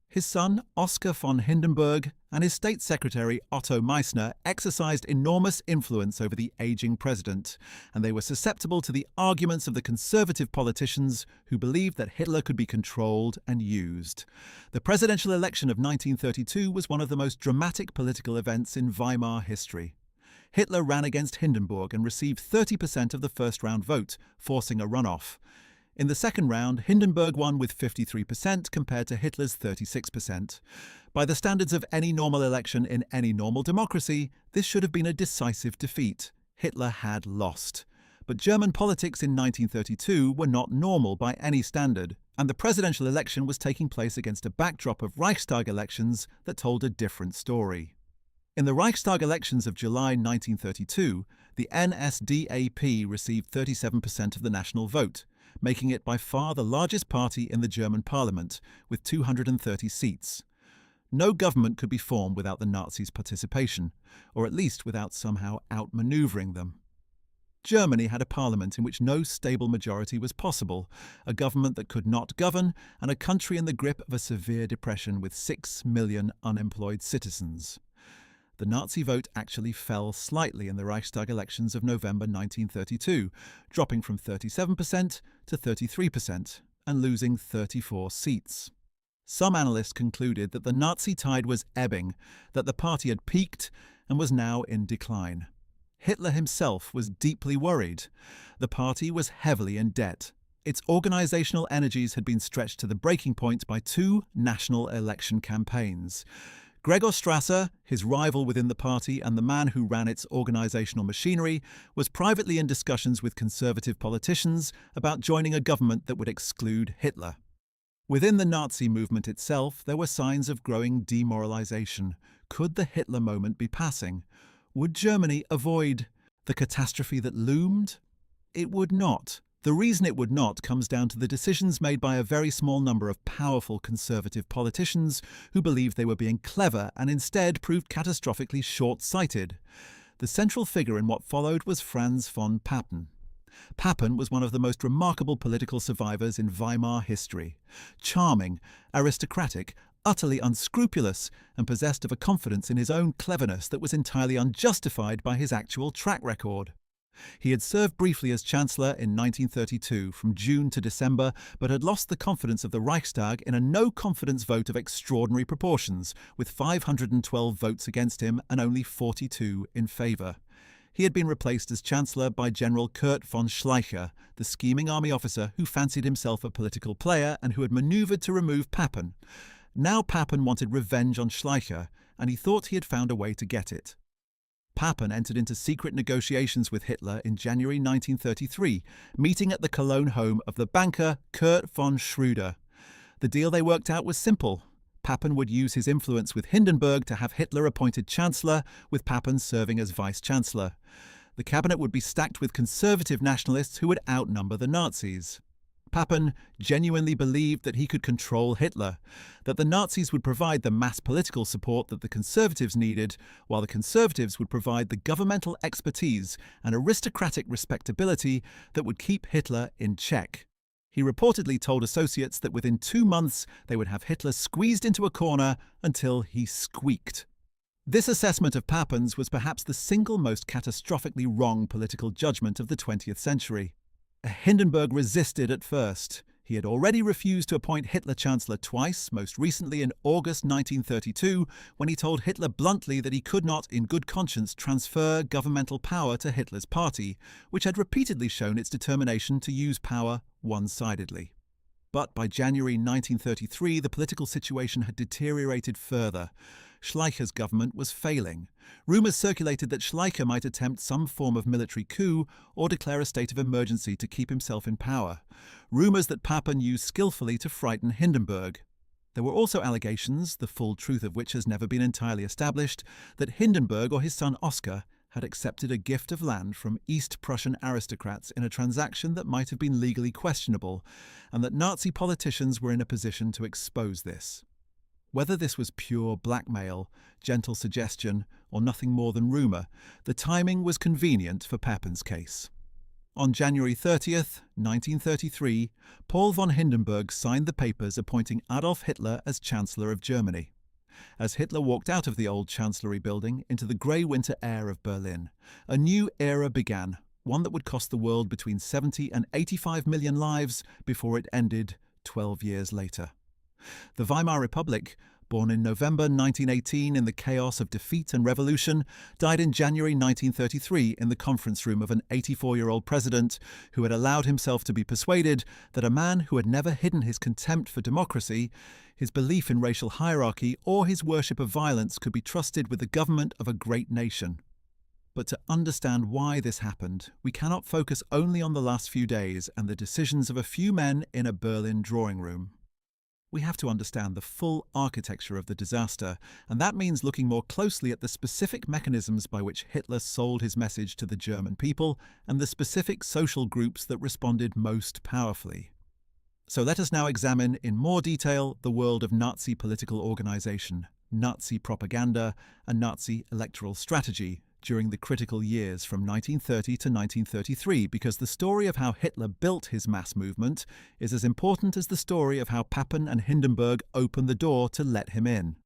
His son, Oskar von Hindenburg, and his state secretary, Otto Meissner, exercised enormous influence over the aging president, and they were susceptible to the arguments of the conservative politicians who believed that Hitler could be controlled and used. The presidential election of 1932 was one of the most dramatic political events in Weimar history. Hitler ran against Hindenburg and received 30% of the first-round vote, forcing a runoff. In the second round, Hindenburg won with 53% compared to Hitler's 36%. By the standards of any normal election in any normal democracy, this should have been a decisive defeat. Hitler had lost. But German politics in 1932 were not normal by any standard, and the presidential election was taking place against a backdrop of Reichstag elections that told a different story. In the Reichstag elections of July 1932, the NSDAP received 37% of the national vote, making it by far the largest party in the German parliament, with 230 seats. No government could be formed without the Nazis' participation, or at least without somehow outmaneuvering them. Germany had a parliament in which no stable majority was possible, a government that could not govern, and a country in the grip of a severe depression with 6 million unemployed citizens. The Nazi vote actually fell slightly in the Reichstag elections of November 1932, dropping from 37% to 33% and losing 34 seats. Some analysts concluded that the Nazi tide was ebbing, that the party had peaked and was now in decline. Hitler himself was deeply worried. The party was heavily in debt. Its organizational energies had been stretched to the breaking point by two national election campaigns. Gregor Strasser, his rival within the party and the man who ran its organizational machinery, was privately in discussions with conservative politicians about joining a government that would exclude Hitler. Within the Nazi movement itself, there were signs of growing demoralization. Could the Hitler moment be passing? Would Germany avoid the catastrophe that loomed? It would not. The reason it would not comes down to the decisions made by a very small number of powerful conservative politicians who believed they were being clever and instead proved catastrophically short-sighted. The central figure in what followed was Franz von Papen. Papen was one of the most remarkable political survivors in Weimar history. Charming, aristocratic, utterly unscrupulous, and possessed of a confidence in his own cleverness that was entirely unjustified by his actual track record. He had served briefly as Chancellor in 1932 from June to December, but had lost the confidence of the Reichstag in a no-confidence vote of extraordinary proportions, with 512 votes against him and only 42 in favour. He had been replaced as Chancellor by General Kurt von Schleicher, the scheming army officer who fancied himself a political player and who had manoeuvred to remove Papen. Now Papen wanted revenge on Schleicher, and he thought he had found a way to get it. Papen entered into secret negotiations with Hitler in January 1933, meeting at the Cologne home of the banker Kurt von Schröder. The deal they worked out was simple. Papen would use his influence with Hindenburg to have Hitler appointed Chancellor, with Papen serving as Vice-Chancellor. The cabinet would be stacked with conservative nationalists who would outnumber the Nazis. Papen genuinely believed that he could control Hitler, that the Nazis would provide the mass political support that the conservatives needed, while the conservatives would provide the governmental expertise and aristocratic respectability that would keep Hitler in check. He reportedly told associates that within 2 months they would have Hitler squeezed into a corner until he squeaked. This assessment of Papen's was perhaps the single most catastrophically wrong political judgment of the 20th century. Hindenburg resisted at first. He had already refused to appoint Hitler Chancellor twice, most recently in August 1932, when he told Hitler bluntly that he could not, in good conscience, transfer governmental power to Hitler's party, which had repeatedly shown its determination to use power one-sidedly. But by January 1933, the political situation had deteriorated further. Schleicher's government was failing. Rumours circulated that Schleicher might attempt some form of military coup or declare a state of emergency to keep himself in power. Rumours that Papen used skillfully to frighten Hindenburg. There were also allegations, the full truth of which has never been entirely established, that Hindenburg or his son Oscar had accepted a gift of land from East Prussian aristocrats in a transaction that might have been legally questionable, and that Nazi politicians were in a position to expose this. Whether this was pure blackmail, gentle suggestion, or nothing more than rumour, the timing was convenient for Papen's case. On January 30th, 1933, Paul von Hindenburg signed the papers appointing Adolf Hitler as Chancellor of Germany. As Hitler walked out of the old Chancellery building into the grey winter air of Berlin, a new era began, one that would cost the world between 70 and 85 million lives before it ended 12 years later. The Weimar Republic, born in November 1918 in the chaos of defeat and revolution, died in January 1933 in the conference room of an 84-year-old president who had allowed himself to be persuaded that a man who had never hidden his contempt for democracy, his belief in racial hierarchy, or his worship of violence could be trusted with the government of a great nation. But to understand why this happened, we cannot focus only on the last few days and the decisions of a few men in a Berlin drawing room. We have to understand the full architecture of the disaster, and that means looking more closely at the specific mechanisms by which Hitler sold his message to the German people and the specific social groups that responded most powerfully. So let us now examine in more detail the world of Nazi political organization, Nazi propaganda, and Nazi electoral strategy during the critical years from 1930 to 1933, because the story of how Hitler built his mass movement is as important as the story of how Papen and Hindenburg opened the door to let him in.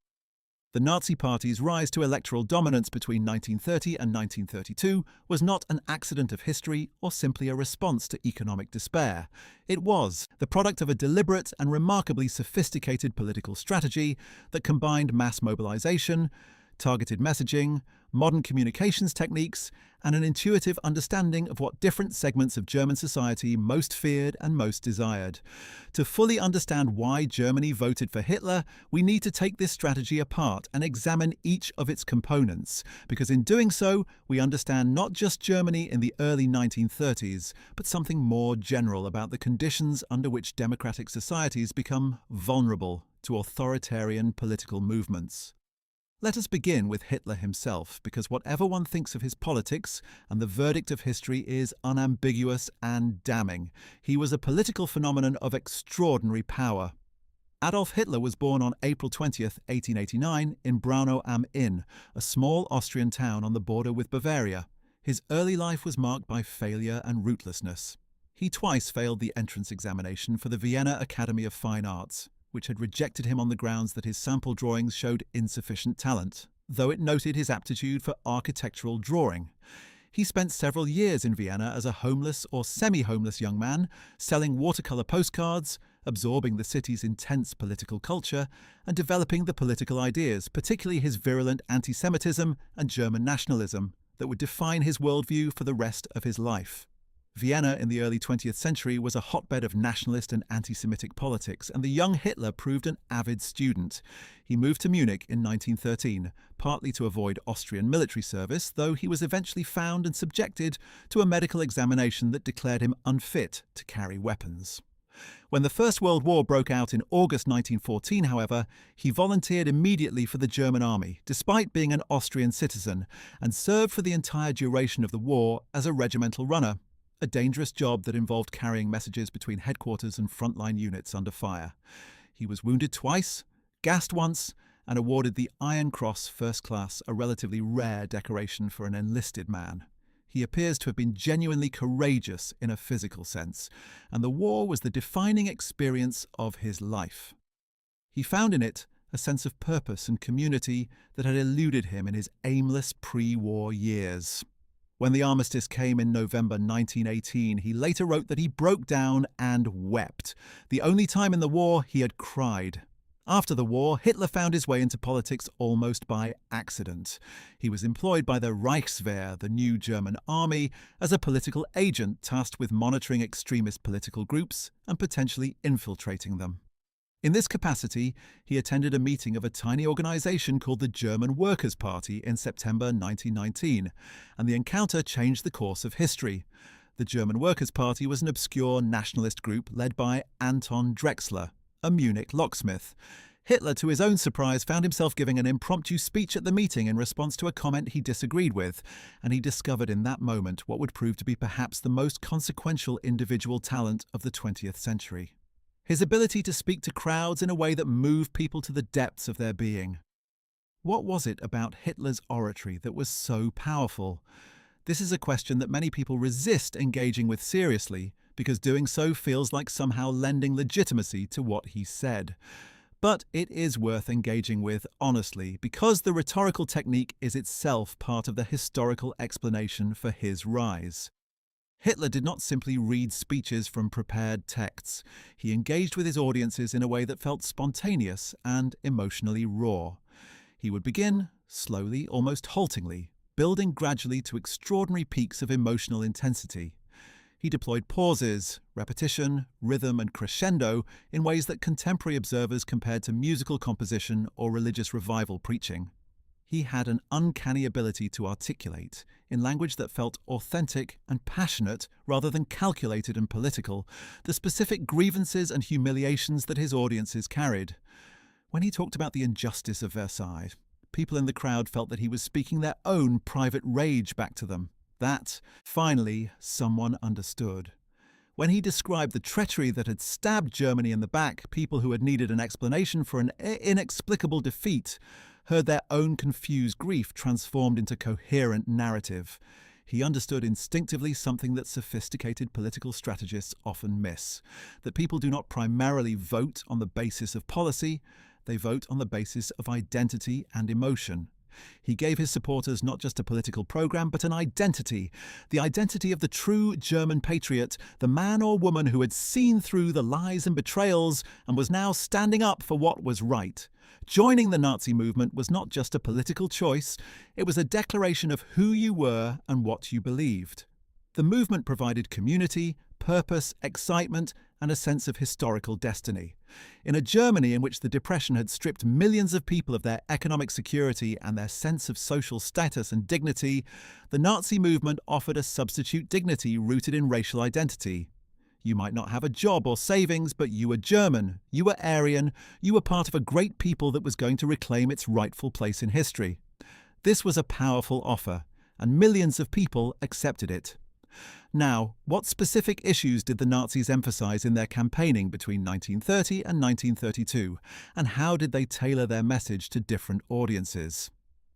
The Nazi Party's rise to electoral dominance between 1930 and 1932 was not an accident of history or simply a response to economic despair. It was the product of a deliberate and remarkably sophisticated political strategy that combined mass mobilization, targeted messaging, modern communications techniques, and an intuitive understanding of what different segments of German society most feared and most desired. To fully understand why Germany voted for Hitler, we need to take this strategy apart and examine each of its components, because in doing so, we understand not just Germany in the early 1930s, but something more general about the conditions under which democratic societies become vulnerable to authoritarian political movements. Let us begin with Hitler himself, because whatever one thinks of his politics, and the verdict of history is unambiguous and damning, he was a political phenomenon of extraordinary power. Adolf Hitler was born on April 20th, 1889, in Braunau am Inn, a small Austrian town on the border with Bavaria. His early life was marked by failure and rootlessness. He twice failed the entrance examination for the Vienna Academy of Fine Arts, which had rejected him on the grounds that his sample drawings showed insufficient talent, though it noted his aptitude for architectural drawing. He spent several years in Vienna as a homeless or semi-homeless young man, selling watercolor postcards, absorbing the city's intense political culture, and developing the political ideas, particularly his virulent anti-Semitism and German nationalism, that would define his worldview for the rest of his life. Vienna in the early 20th century was a hotbed of nationalist and anti-Semitic politics, and the young Hitler proved an avid student. He moved to Munich in 1913, partly to avoid Austrian military service, though he was eventually found and subjected to a medical examination that declared him unfit to carry weapons. When the First World War broke out in August 1914, however, he volunteered immediately for the German army, despite being an Austrian citizen, and served for the entire duration of the war as a regimental runner, a dangerous job that involved carrying messages between headquarters and frontline units under fire. He was wounded twice, gassed once, and awarded the Iron Cross First Class, a relatively rare decoration for an enlisted man. He appears to have been genuinely courageous in a physical sense, and the war was the defining experience of his life. He found in it a sense of purpose and community that had eluded him in his aimless pre-war years. When the armistice came in November 1918, he later wrote that he broke down and wept, the only time in the war he had cried. After the war, Hitler found his way into politics almost by accident. He was employed by the Reichswehr, the new German army, as a political agent tasked with monitoring extremist political groups and potentially infiltrating them. In this capacity, he attended a meeting of a tiny organization called the German Workers' Party in September 1919, and the encounter changed the course of history. The German Workers' Party was an obscure nationalist group led by Anton Drexler, a Munich locksmith. Hitler, to his own surprise, found himself giving an impromptu speech at the meeting in response to a comment he disagreed with, and he discovered in that moment what would prove to be perhaps the most consequential individual talent of the 20th century. His ability to speak to crowds in a way that moved people to the depths of their being. What was it about Hitler's oratory that was so powerful? This is a question that many people resist engaging with seriously, because doing so feels like somehow lending legitimacy to what he said. But it is worth engaging with honestly, because the rhetorical technique is itself part of the historical explanation for his rise. Hitler did not simply read speeches from prepared texts. He engaged with his audiences in a way that felt spontaneous and emotionally raw. He would begin, slowly, almost haltingly, building gradually to extraordinary peaks of emotional intensity. He deployed pauses, repetition, rhythm, and crescendo in ways that contemporary observers compared to musical composition or religious revival preaching. He had an uncanny ability to articulate, in language that felt authentic and passionate rather than calculated and political, the specific grievances and humiliations that his audiences carried. When he talked about the injustice of Versailles, people in the crowd felt that he was speaking their own private rage back to them. That, finally, someone understood. When he described the treachery that had stabbed Germany in the back, people who had needed an explanation for an inexplicable defeat heard their own confused grief transformed into coherent narrative. He understood instinctively something that sophisticated political strategists often miss, that people do not primarily vote on the basis of policy, they vote on the basis of identity and emotion. He gave his supporters not just a political program, but an identity, the identity of the true German patriot, the man or woman who had seen through the lies and betrayals and was now standing up for what was right. Joining the Nazi movement was not just a political choice, it was a declaration of who you were and what you believed. The movement provided community, purpose, excitement, and a sense of historical destiny. In a Germany in which the Depression had stripped millions of people of their economic security and their sense of social status and dignity, the Nazi movement offered a substitute dignity rooted in racial identity. You might not have a job or savings, but you were German, you were Aryan, you were part of a great people that was going to reclaim its rightful place in history. This was a powerful offer, and millions of people accepted it. Now, what specific issues did the Nazis emphasize in their campaigning between 1930 and 1932, and how did they tailor their message to different audiences?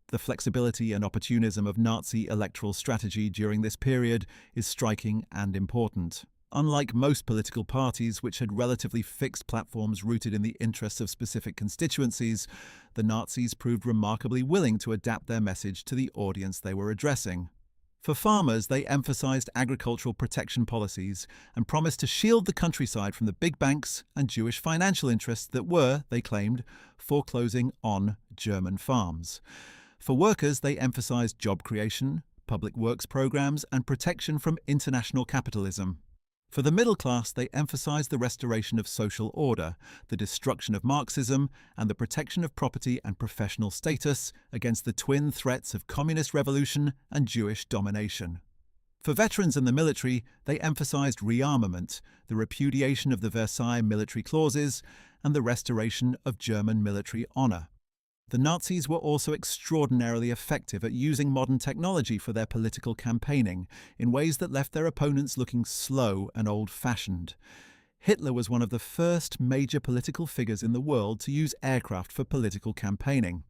The flexibility and opportunism of Nazi electoral strategy during this period is striking and important. Unlike most political parties which had relatively fixed platforms rooted in the interests of specific constituencies, the Nazis proved remarkably willing to adapt their message to the audience they were addressing. For farmers, they emphasized agricultural protection policies and promised to shield the countryside from the big banks and Jewish financial interests that were, they claimed, foreclosing on German farms. For workers, they emphasized job creation, public works programs, and protection from international capitalism. For the middle class, they emphasized the restoration of social order, the destruction of Marxism, and the protection of property and professional status against the twin threats of communist revolution and Jewish domination. For veterans and the military, they emphasized rearmament, the repudiation of the Versailles military clauses, and the restoration of German military honor. The Nazis were also extraordinarily effective at using modern technology for their political campaigning in ways that left their opponents looking slow and old-fashioned. Hitler was one of the first major political figures in the world to use aircraft for political campaigning.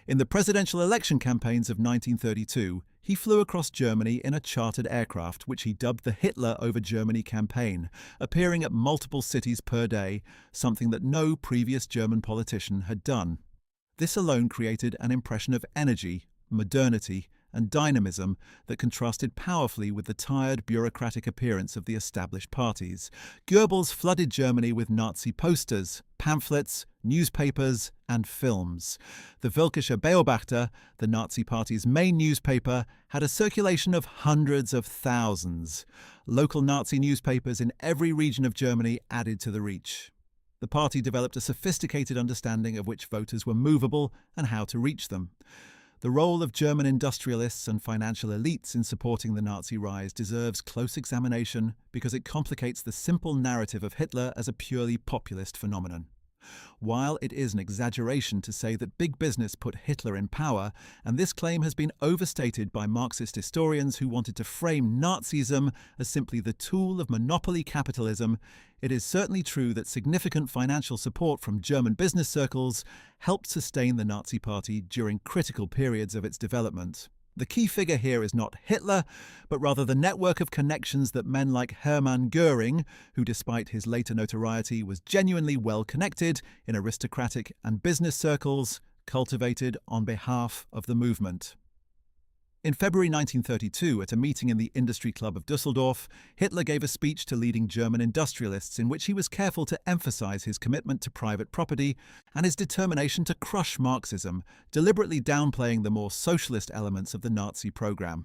In the presidential election campaigns of 1932, he flew across Germany in a chartered aircraft, which he dubbed the Hitler over Germany campaign, appearing at multiple cities per day, something that no previous German politician had done. This alone created an impression of energy, modernity, and dynamism that contrasted powerfully with the tired bureaucratic appearance of the established parties. Goebbels flooded Germany with Nazi posters, pamphlets, newspapers, and films. The Völkischer Beobachter, the Nazi Party's main newspaper, had a circulation of hundreds of thousands. Local Nazi newspapers in every region of Germany added to the reach. The party developed a sophisticated understanding of which voters were movable and how to reach them. The role of German industrialists and financial elites in supporting the Nazi rise deserves close examination because it complicates the simple narrative of Hitler as a purely populist phenomenon. While it is an exaggeration to say that big business put Hitler in power, and this claim has been overstated by Marxist historians who wanted to frame Nazism as simply the tool of monopoly capitalism, it is certainly true that significant financial support from German business circles helped sustain the Nazi Party during critical periods of its development. The key figure here is not Hitler, but rather the network of connections that men like Hermann Göring, who despite his later notoriety was genuinely well connected in aristocratic and business circles, cultivated on behalf of the movement. In February 1932, at a meeting in the Industry Club of Düsseldorf, Hitler gave a speech to leading German industrialists in which he was careful to emphasize his commitment to private property and his determination to crush Marxism, deliberately downplaying the more socialist elements of the Nazi program.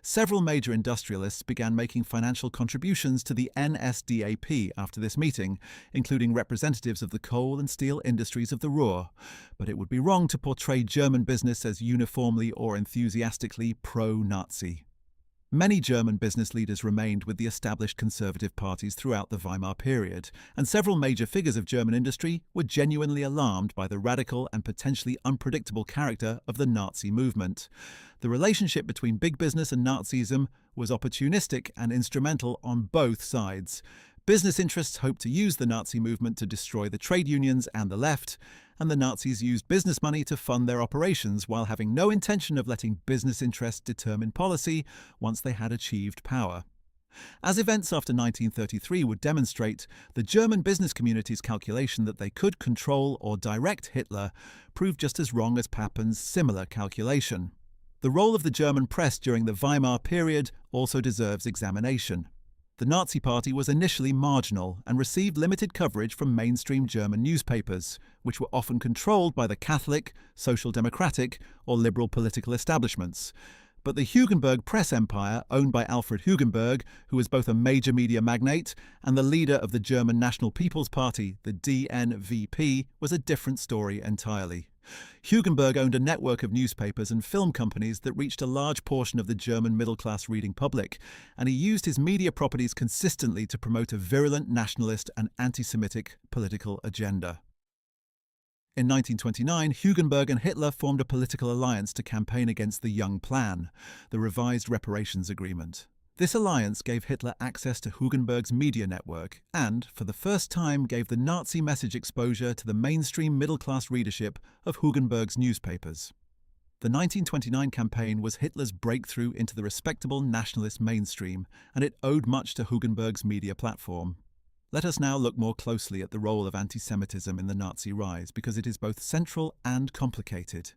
Several major industrialists began making financial contributions to the NSDAP after this meeting, including representatives of the coal and steel industries of the Ruhr, but it would be wrong to portray German business as uniformly or enthusiastically pro-Nazi. Many German business leaders remained with the established conservative parties throughout the Weimar period, and several major figures of German industry were genuinely alarmed by the radical and potentially unpredictable character of the Nazi movement. The relationship between big business and Nazism was opportunistic and instrumental on both sides. Business interests hoped to use the Nazi movement to destroy the trade unions and the left, and the Nazis used business money to fund their operations while having no intention of letting business interests determine policy once they had achieved power. As events after 1933 would demonstrate, the German business community's calculation that they could control or direct Hitler proved just as wrong as Pappen's similar calculation. The role of the German press during the Weimar period also deserves examination. The Nazi Party was initially marginal and received limited coverage from mainstream German newspapers, which were often controlled by the Catholic, Social Democratic, or liberal political establishments. But the Hugenberg press empire, owned by Alfred Hugenberg, who was both a major media magnate and the leader of the German National People's Party, the DNVP, was a different story entirely. Hugenberg owned a network of newspapers and film companies that reached a large portion of the German middle-class reading public, and he used his media properties consistently to promote a virulent nationalist and anti-Semitic political agenda. In 1929, Hugenberg and Hitler formed a political alliance to campaign against the Young Plan, the revised reparations agreement. This alliance gave Hitler access to Hugenberg's media network and, for the first time, gave the Nazi message exposure to the mainstream middle-class readership of Hugenberg's newspapers. The 1929 campaign was Hitler's breakthrough into the respectable nationalist mainstream, and it owed much to Hugenberg's media platform. Let us now look more closely at the role of anti-Semitism in the Nazi rise, because it is both central and complicated.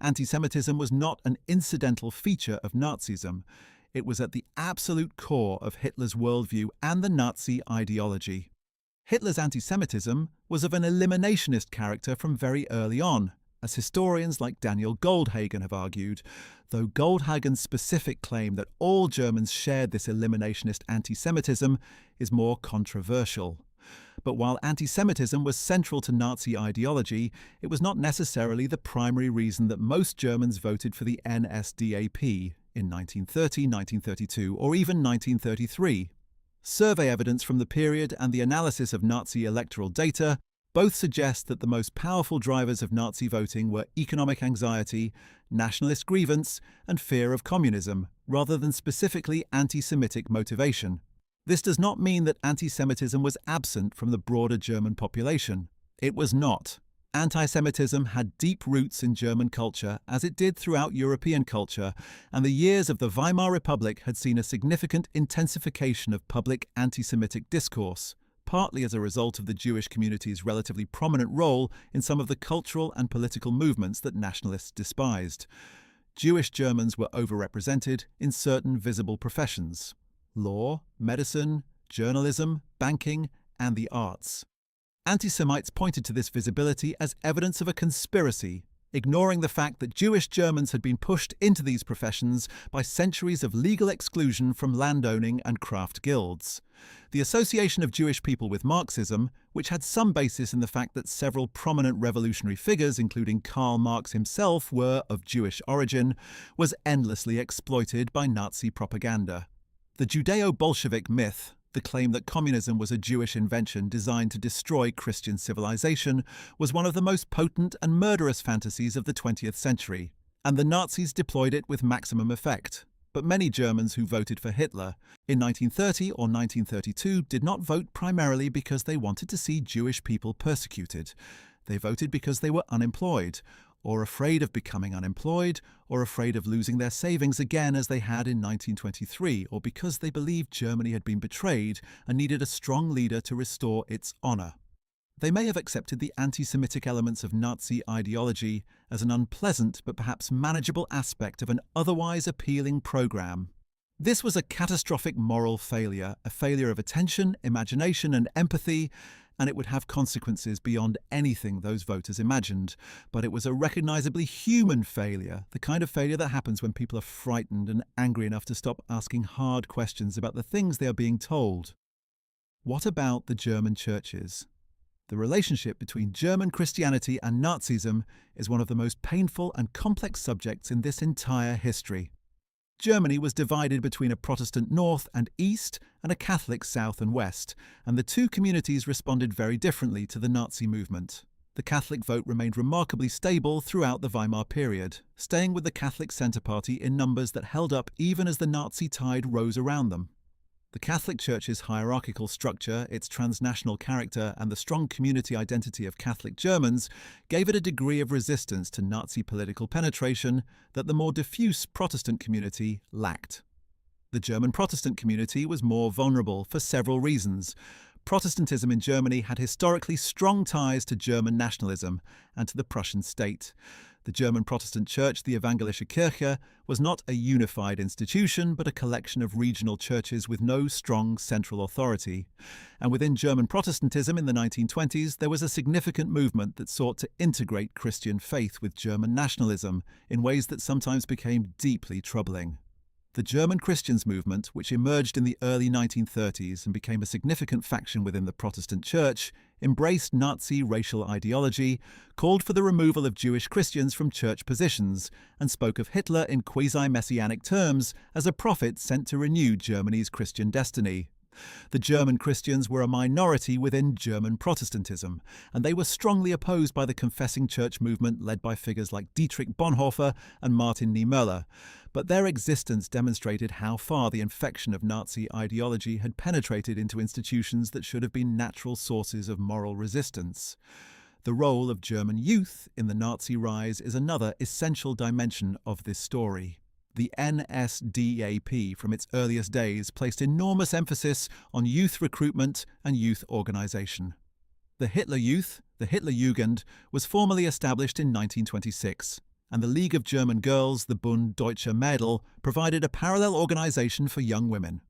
Anti-Semitism was not an incidental feature of Nazism. It was at the absolute core of Hitler's worldview and the Nazi ideology. Hitler's anti-Semitism was of an eliminationist character from very early on, as historians like Daniel Goldhagen have argued, though Goldhagen's specific claim that all Germans shared this eliminationist anti-Semitism is more controversial. But while anti-Semitism was central to Nazi ideology, it was not necessarily the primary reason that most Germans voted for the NSDAP in 1930, 1932, or even 1933. Survey evidence from the period and the analysis of Nazi electoral data both suggest that the most powerful drivers of Nazi voting were economic anxiety, nationalist grievance, and fear of communism, rather than specifically anti-Semitic motivation. This does not mean that anti-Semitism was absent from the broader German population. It was not. Anti-Semitism had deep roots in German culture, as it did throughout European culture, and the years of the Weimar Republic had seen a significant intensification of public anti-Semitic discourse, partly as a result of the Jewish community's relatively prominent role in some of the cultural and political movements that nationalists despised. Jewish Germans were overrepresented in certain visible professions: law, medicine, journalism, banking, and the arts. Anti-Semites pointed to this visibility as evidence of a conspiracy, ignoring the fact that Jewish Germans had been pushed into these professions by centuries of legal exclusion from landowning and craft guilds. The association of Jewish people with Marxism, which had some basis in the fact that several prominent revolutionary figures, including Karl Marx himself, were of Jewish origin, was endlessly exploited by Nazi propaganda. The Judeo-Bolshevik myth, the claim that communism was a Jewish invention designed to destroy Christian civilization, was one of the most potent and murderous fantasies of the 20th century, and the Nazis deployed it with maximum effect. But many Germans who voted for Hitler in 1930 or 1932 did not vote primarily because they wanted to see Jewish people persecuted. They voted because they were unemployed, or afraid of becoming unemployed, or afraid of losing their savings again as they had in 1923, or because they believed Germany had been betrayed and needed a strong leader to restore its honor. They may have accepted the anti-Semitic elements of Nazi ideology as an unpleasant but perhaps manageable aspect of an otherwise appealing program. This was a catastrophic moral failure, a failure of attention, imagination, and empathy, and it would have consequences beyond anything those voters imagined. But it was a recognizably human failure, the kind of failure that happens when people are frightened and angry enough to stop asking hard questions about the things they are being told. What about the German churches? The relationship between German Christianity and Nazism is one of the most painful and complex subjects in this entire history. Germany was divided between a Protestant north and east and a Catholic south and west, and the two communities responded very differently to the Nazi movement. The Catholic vote remained remarkably stable throughout the Weimar period, staying with the Catholic Centre Party in numbers that held up even as the Nazi tide rose around them. The Catholic Church's hierarchical structure, its transnational character, and the strong community identity of Catholic Germans gave it a degree of resistance to Nazi political penetration that the more diffuse Protestant community lacked. The German Protestant community was more vulnerable for several reasons. Protestantism in Germany had historically strong ties to German nationalism and to the Prussian state. The German Protestant Church, the Evangelische Kirche, was not a unified institution but a collection of regional churches with no strong central authority. And within German Protestantism in the 1920s, there was a significant movement that sought to integrate Christian faith with German nationalism in ways that sometimes became deeply troubling. The German Christians movement, which emerged in the early 1930s and became a significant faction within the Protestant Church, embraced Nazi racial ideology, called for the removal of Jewish Christians from church positions, and spoke of Hitler in quasi-messianic terms as a prophet sent to renew Germany's Christian destiny. The German Christians were a minority within German Protestantism, and they were strongly opposed by the confessing church movement led by figures like Dietrich Bonhoeffer and Martin Niemöller. But their existence demonstrated how far the infection of Nazi ideology had penetrated into institutions that should have been natural sources of moral resistance. The role of German youth in the Nazi rise is another essential dimension of this story. The NSDAP, from its earliest days, placed enormous emphasis on youth recruitment and youth organization. The Hitler Youth, the Hitlerjugend, was formally established in 1926, and the League of German Girls, the Bund Deutscher Mädel, provided a parallel organization for young women.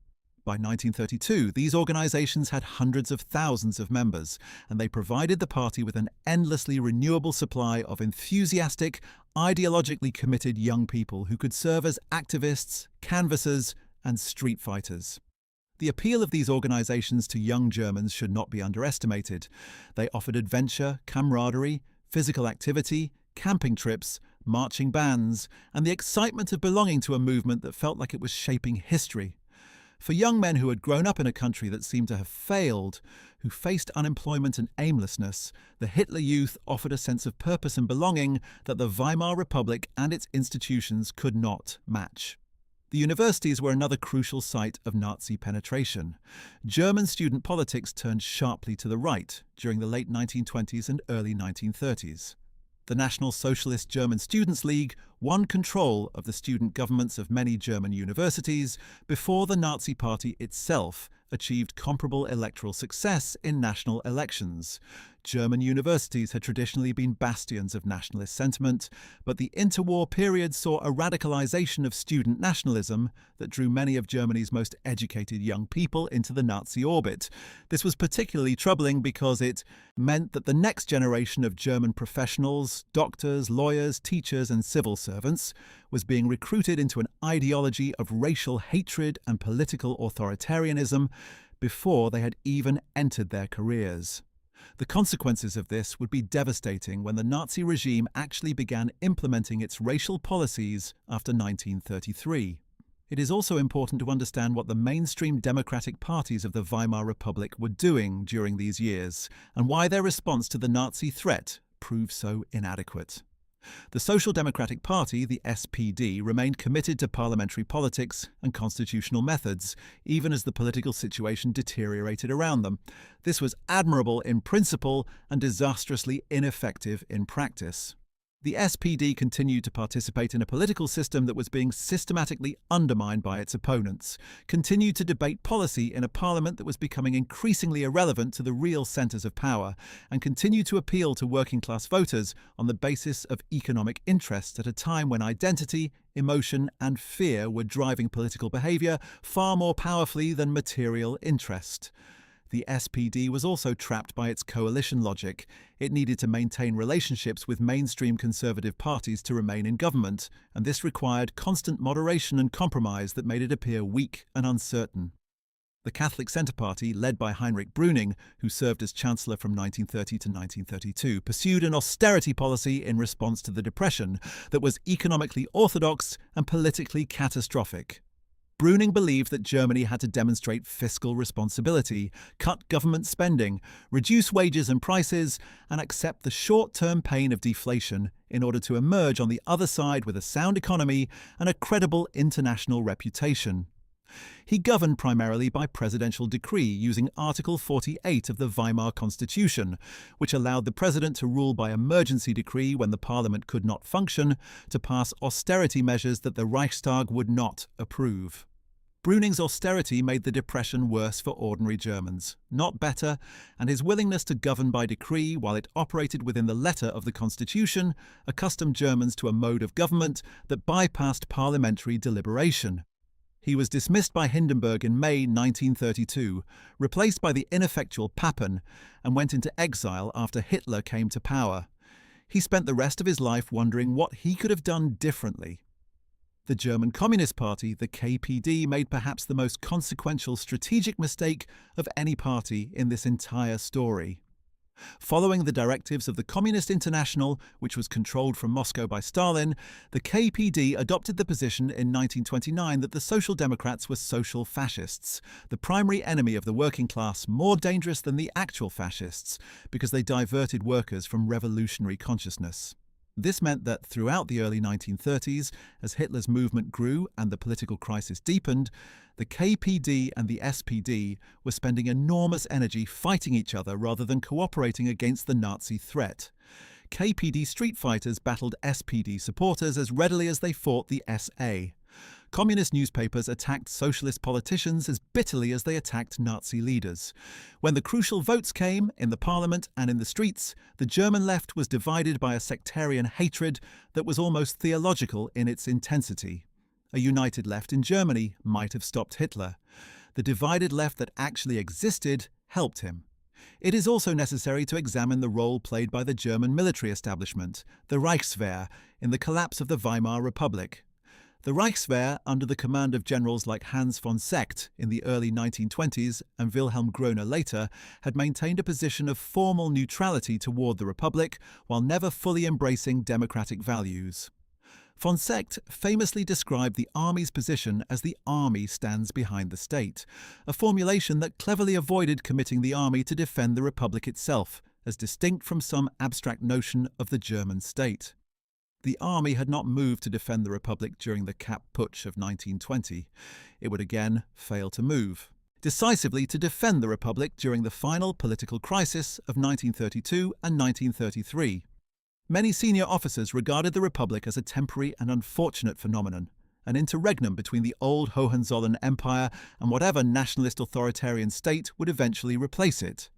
By 1932, these organizations had hundreds of thousands of members, and they provided the party with an endlessly renewable supply of enthusiastic, ideologically committed young people who could serve as activists, canvassers, and street fighters. The appeal of these organizations to young Germans should not be underestimated. They offered adventure, camaraderie, physical activity, camping trips, marching bands, and the excitement of belonging to a movement that felt like it was shaping history. For young men who had grown up in a country that seemed to have failed, who faced unemployment and aimlessness, the Hitler Youth offered a sense of purpose and belonging that the Weimar Republic and its institutions could not match. The universities were another crucial site of Nazi penetration. German student politics turned sharply to the right during the late 1920s and early 1930s. The National Socialist German Students' League won control of the student governments of many German universities before the Nazi Party itself achieved comparable electoral success in national elections. German universities had traditionally been bastions of nationalist sentiment, but the interwar period saw a radicalization of student nationalism that drew many of Germany's most educated young people into the Nazi orbit. This was particularly troubling because it meant that the next generation of German professionals, doctors, lawyers, teachers, and civil servants was being recruited into an ideology of racial hatred and political authoritarianism before they had even entered their careers. The consequences of this would be devastating when the Nazi regime actually began implementing its racial policies after 1933. It is also important to understand what the mainstream democratic parties of the Weimar Republic were doing during these years, and why their response to the Nazi threat proved so inadequate. The Social Democratic Party, the SPD, remained committed to parliamentary politics and constitutional methods, even as the political situation deteriorated around them. This was admirable in principle and disastrously ineffective in practice. The SPD continued to participate in a political system that was being systematically undermined by its opponents, continued to debate policy in a parliament that was becoming increasingly irrelevant to the real centres of power, and continued to appeal to working-class voters on the basis of economic interest at a time when identity, emotion, and fear were driving political behaviour far more powerfully than material interest. The SPD was also trapped by its coalition logic. It needed to maintain relationships with mainstream conservative parties to remain in government, and this required constant moderation and compromise that made it appear weak and uncertain. The Catholic Centre Party, led by Heinrich Brüning, who served as Chancellor from 1930 to 1932, pursued an austerity policy in response to the Depression that was economically orthodox and politically catastrophic. Brüning believed that Germany had to demonstrate fiscal responsibility, cut government spending, reduce wages and prices, and accept the short-term pain of deflation in order to emerge on the other side with a sound economy and a credible international reputation. He governed primarily by presidential decree using Article 48 of the Weimar Constitution, which allowed the president to rule by emergency decree when the parliament could not function, to pass austerity measures that the Reichstag would not approve. Brüning's austerity made the depression worse for ordinary Germans, not better, and his willingness to govern by decree while it operated within the letter of the constitution accustomed Germans to a mode of government that bypassed parliamentary deliberation. He was dismissed by Hindenburg in May 1932, replaced by the ineffectual Papen, and went into exile after Hitler came to power. He spent the rest of his life wondering what he could have done differently. The German Communist Party, the KPD, made perhaps the most consequential strategic mistake of any party in this entire story. Following the directives of the Communist International, which was controlled from Moscow by Stalin, the KPD adopted the position in 1929 that the Social Democrats were social fascists, the primary enemy of the working class, more dangerous than the actual fascists, because they diverted workers from revolutionary consciousness. This meant that throughout the early 1930s, as Hitler's movement grew and the political crisis deepened, the KPD and the SPD were spending enormous energy fighting each other rather than cooperating against the Nazi threat. KPD street fighters battled SPD supporters as readily as they fought the SA. Communist newspapers attacked socialist politicians as bitterly as they attacked Nazi leaders. When the crucial votes came, in the parliament and in the streets, the German left was divided by a sectarian hatred that was almost theological in its intensity. A united left in Germany might have stopped Hitler. The divided left that actually existed helped him. It is also necessary to examine the role played by the German military establishment, the Reichswehr, in the collapse of the Weimar Republic. The Reichswehr, under the command of generals like Hans von Seeckt in the early 1920s and Wilhelm Groener later, had maintained a position of formal neutrality toward the Republic while never fully embracing democratic values. Von Seeckt famously described the army's position as the army stands behind the state, a formulation that cleverly avoided committing the army to defend the Republic itself, as distinct from some abstract notion of the German state. The army had not moved to defend the Republic during the Kapp Putsch of 1920. It would again fail to move decisively to defend the Republic during the final political crisis of 1932 and 1933. Many senior officers regarded the Republic as a temporary and unfortunate phenomenon, an interregnum between the old Hohenzollern Empire and whatever nationalist authoritarian state would eventually replace it.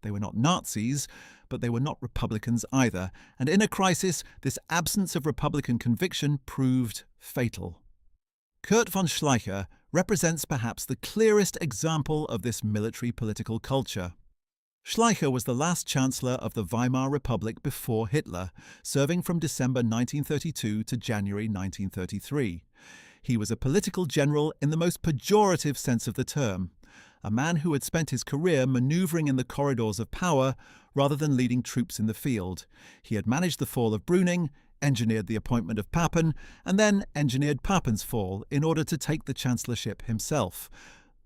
They were not Nazis, but they were not Republicans either, and in a crisis, this absence of Republican conviction proved fatal. Kurt von Schleicher represents perhaps the clearest example of this military political culture. Schleicher was the last chancellor of the Weimar Republic before Hitler, serving from December 1932 to January 1933. He was a political general in the most pejorative sense of the term, a man who had spent his career maneuvering in the corridors of power rather than leading troops in the field. He had managed the fall of Brüning, engineered the appointment of Papen, and then engineered Papen's fall in order to take the chancellorship himself.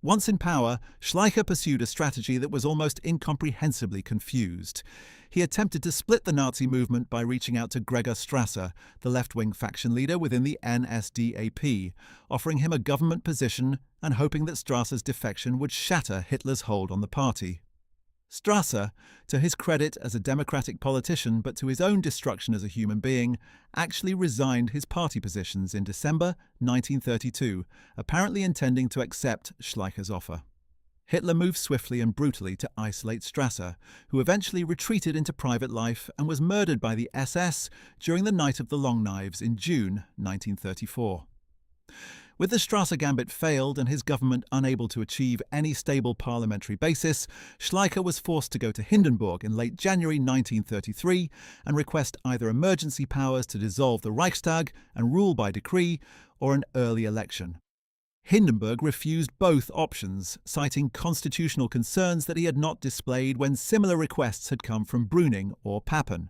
Once in power, Schleicher pursued a strategy that was almost incomprehensibly confused. He attempted to split the Nazi movement by reaching out to Gregor Strasser, the left-wing faction leader within the NSDAP, offering him a government position and hoping that Strasser's defection would shatter Hitler's hold on the party. Strasser, to his credit as a democratic politician but to his own destruction as a human being, actually resigned his party positions in December 1932, apparently intending to accept Schleicher's offer. Hitler moved swiftly and brutally to isolate Strasser, who eventually retreated into private life and was murdered by the SS during the Night of the Long Knives in June 1934. With the Strasser gambit failed and his government unable to achieve any stable parliamentary basis, Schleicher was forced to go to Hindenburg in late January 1933 and request either emergency powers to dissolve the Reichstag and rule by decree or an early election. Hindenburg refused both options, citing constitutional concerns that he had not displayed when similar requests had come from Brüning or Papen.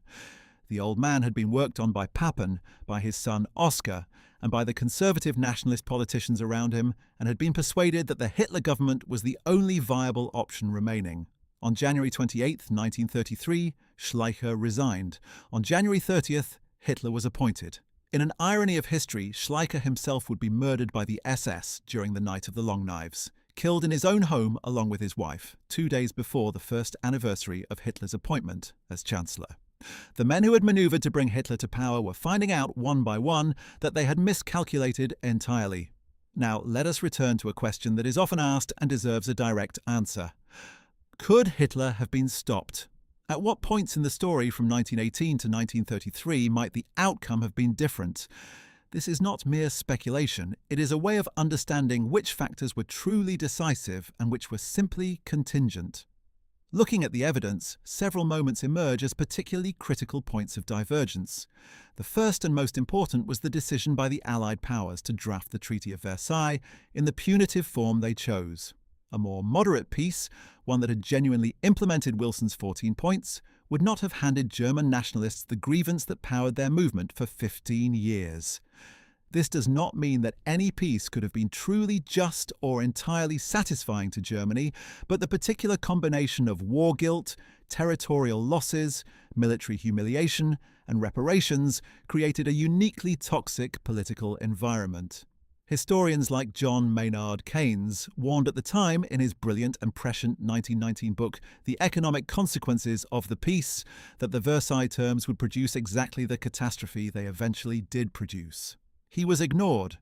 The old man had been worked on by Papen, by his son Oskar, and by the conservative nationalist politicians around him, and had been persuaded that the Hitler government was the only viable option remaining. On January 28, 1933, Schleicher resigned. On January 30th, Hitler was appointed. In an irony of history, Schleicher himself would be murdered by the SS during the Night of the Long Knives, killed in his own home along with his wife, 2 days before the first anniversary of Hitler's appointment as Chancellor. The men who had maneuvered to bring Hitler to power were finding out one by one that they had miscalculated entirely. Now, let us return to a question that is often asked and deserves a direct answer. Could Hitler have been stopped? At what points in the story from 1918 to 1933 might the outcome have been different? This is not mere speculation, it is a way of understanding which factors were truly decisive and which were simply contingent. Looking at the evidence, several moments emerge as particularly critical points of divergence. The first and most important was the decision by the Allied powers to draft the Treaty of Versailles in the punitive form they chose. A more moderate peace, one that had genuinely implemented Wilson's 14 points, would not have handed German nationalists the grievance that powered their movement for 15 years. This does not mean that any peace could have been truly just or entirely satisfying to Germany, but the particular combination of war guilt, territorial losses, military humiliation, and reparations created a uniquely toxic political environment. Historians like John Maynard Keynes warned at the time in his brilliant and prescient 1919 book, The Economic Consequences of the Peace, that the Versailles terms would produce exactly the catastrophe they eventually did produce. He was ignored.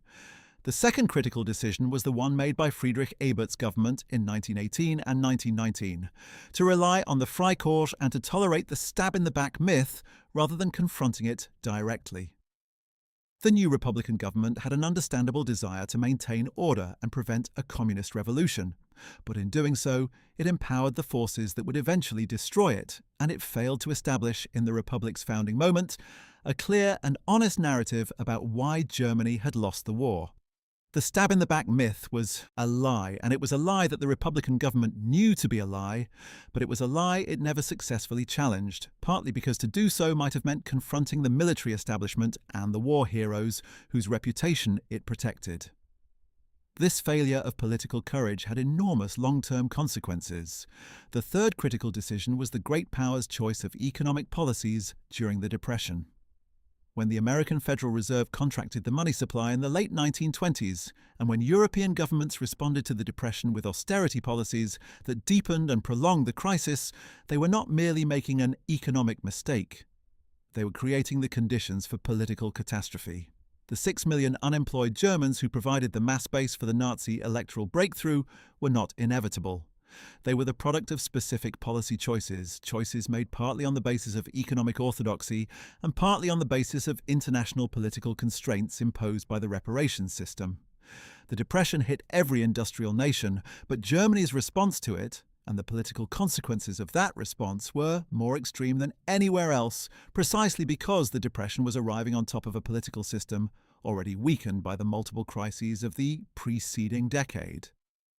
The second critical decision was the one made by Friedrich Ebert's government in 1918 and 1919, to rely on the Freikorps and to tolerate the stab-in-the-back myth rather than confronting it directly. The new Republican government had an understandable desire to maintain order and prevent a communist revolution, but in doing so, it empowered the forces that would eventually destroy it, and it failed to establish in the Republic's founding moment a clear and honest narrative about why Germany had lost the war. The stab-in-the-back myth was a lie, and it was a lie that the Republican government knew to be a lie, but it was a lie it never successfully challenged, partly because to do so might have meant confronting the military establishment and the war heroes whose reputation it protected. This failure of political courage had enormous long-term consequences. The third critical decision was the great powers' choice of economic policies during the Depression. When the American Federal Reserve contracted the money supply in the late 1920s, and when European governments responded to the Depression with austerity policies that deepened and prolonged the crisis, they were not merely making an economic mistake. They were creating the conditions for political catastrophe. The 6 million unemployed Germans who provided the mass base for the Nazi electoral breakthrough were not inevitable. They were the product of specific policy choices made partly on the basis of economic orthodoxy and partly on the basis of international political constraints imposed by the reparations system. The Depression hit every industrial nation, but Germany's response to it, and the political consequences of that response, were more extreme than anywhere else, precisely because the Depression was arriving on top of a political system already weakened by the multiple crises of the preceding decade.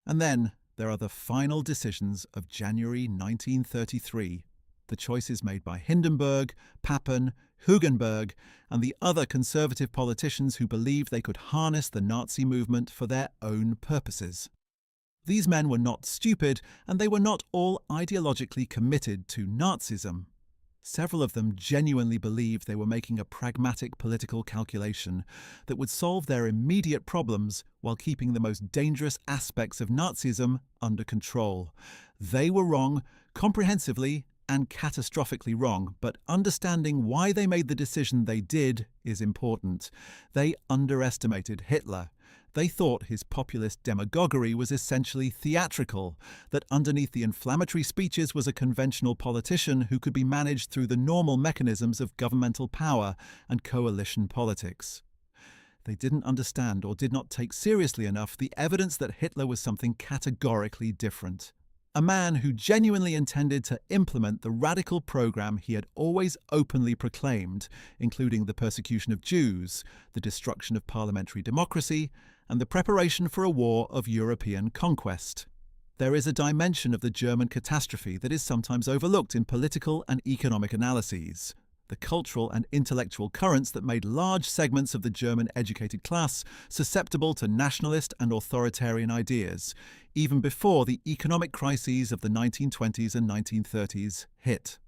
And then there are the final decisions of January 1933, the choices made by Hindenburg, Papen, Hugenberg, and the other conservative politicians who believed they could harness the Nazi movement for their own purposes. These men were not stupid, and they were not all ideologically committed to Nazism. Several of them genuinely believed they were making a pragmatic political calculation that would solve their immediate problems while keeping the most dangerous aspects of Nazism under control. They were wrong, comprehensively and catastrophically wrong, but understanding why they made the decision they did is important. They underestimated Hitler. They thought his populist demagoguery was essentially theatrical, that underneath the inflammatory speeches was a conventional politician who could be managed through the normal mechanisms of governmental power and coalition politics. They didn't understand or did not take seriously enough the evidence that Hitler was something categorically different. A man who genuinely intended to implement the radical program he had always openly proclaimed, including the persecution of Jews, the destruction of parliamentary democracy, and the preparation for a war of European conquest. There is a dimension of the German catastrophe that is sometimes overlooked in political and economic analyses: the cultural and intellectual currents that made large segments of the German educated class susceptible to nationalist and authoritarian ideas, even before the economic crises of the 1920s and 1930s hit.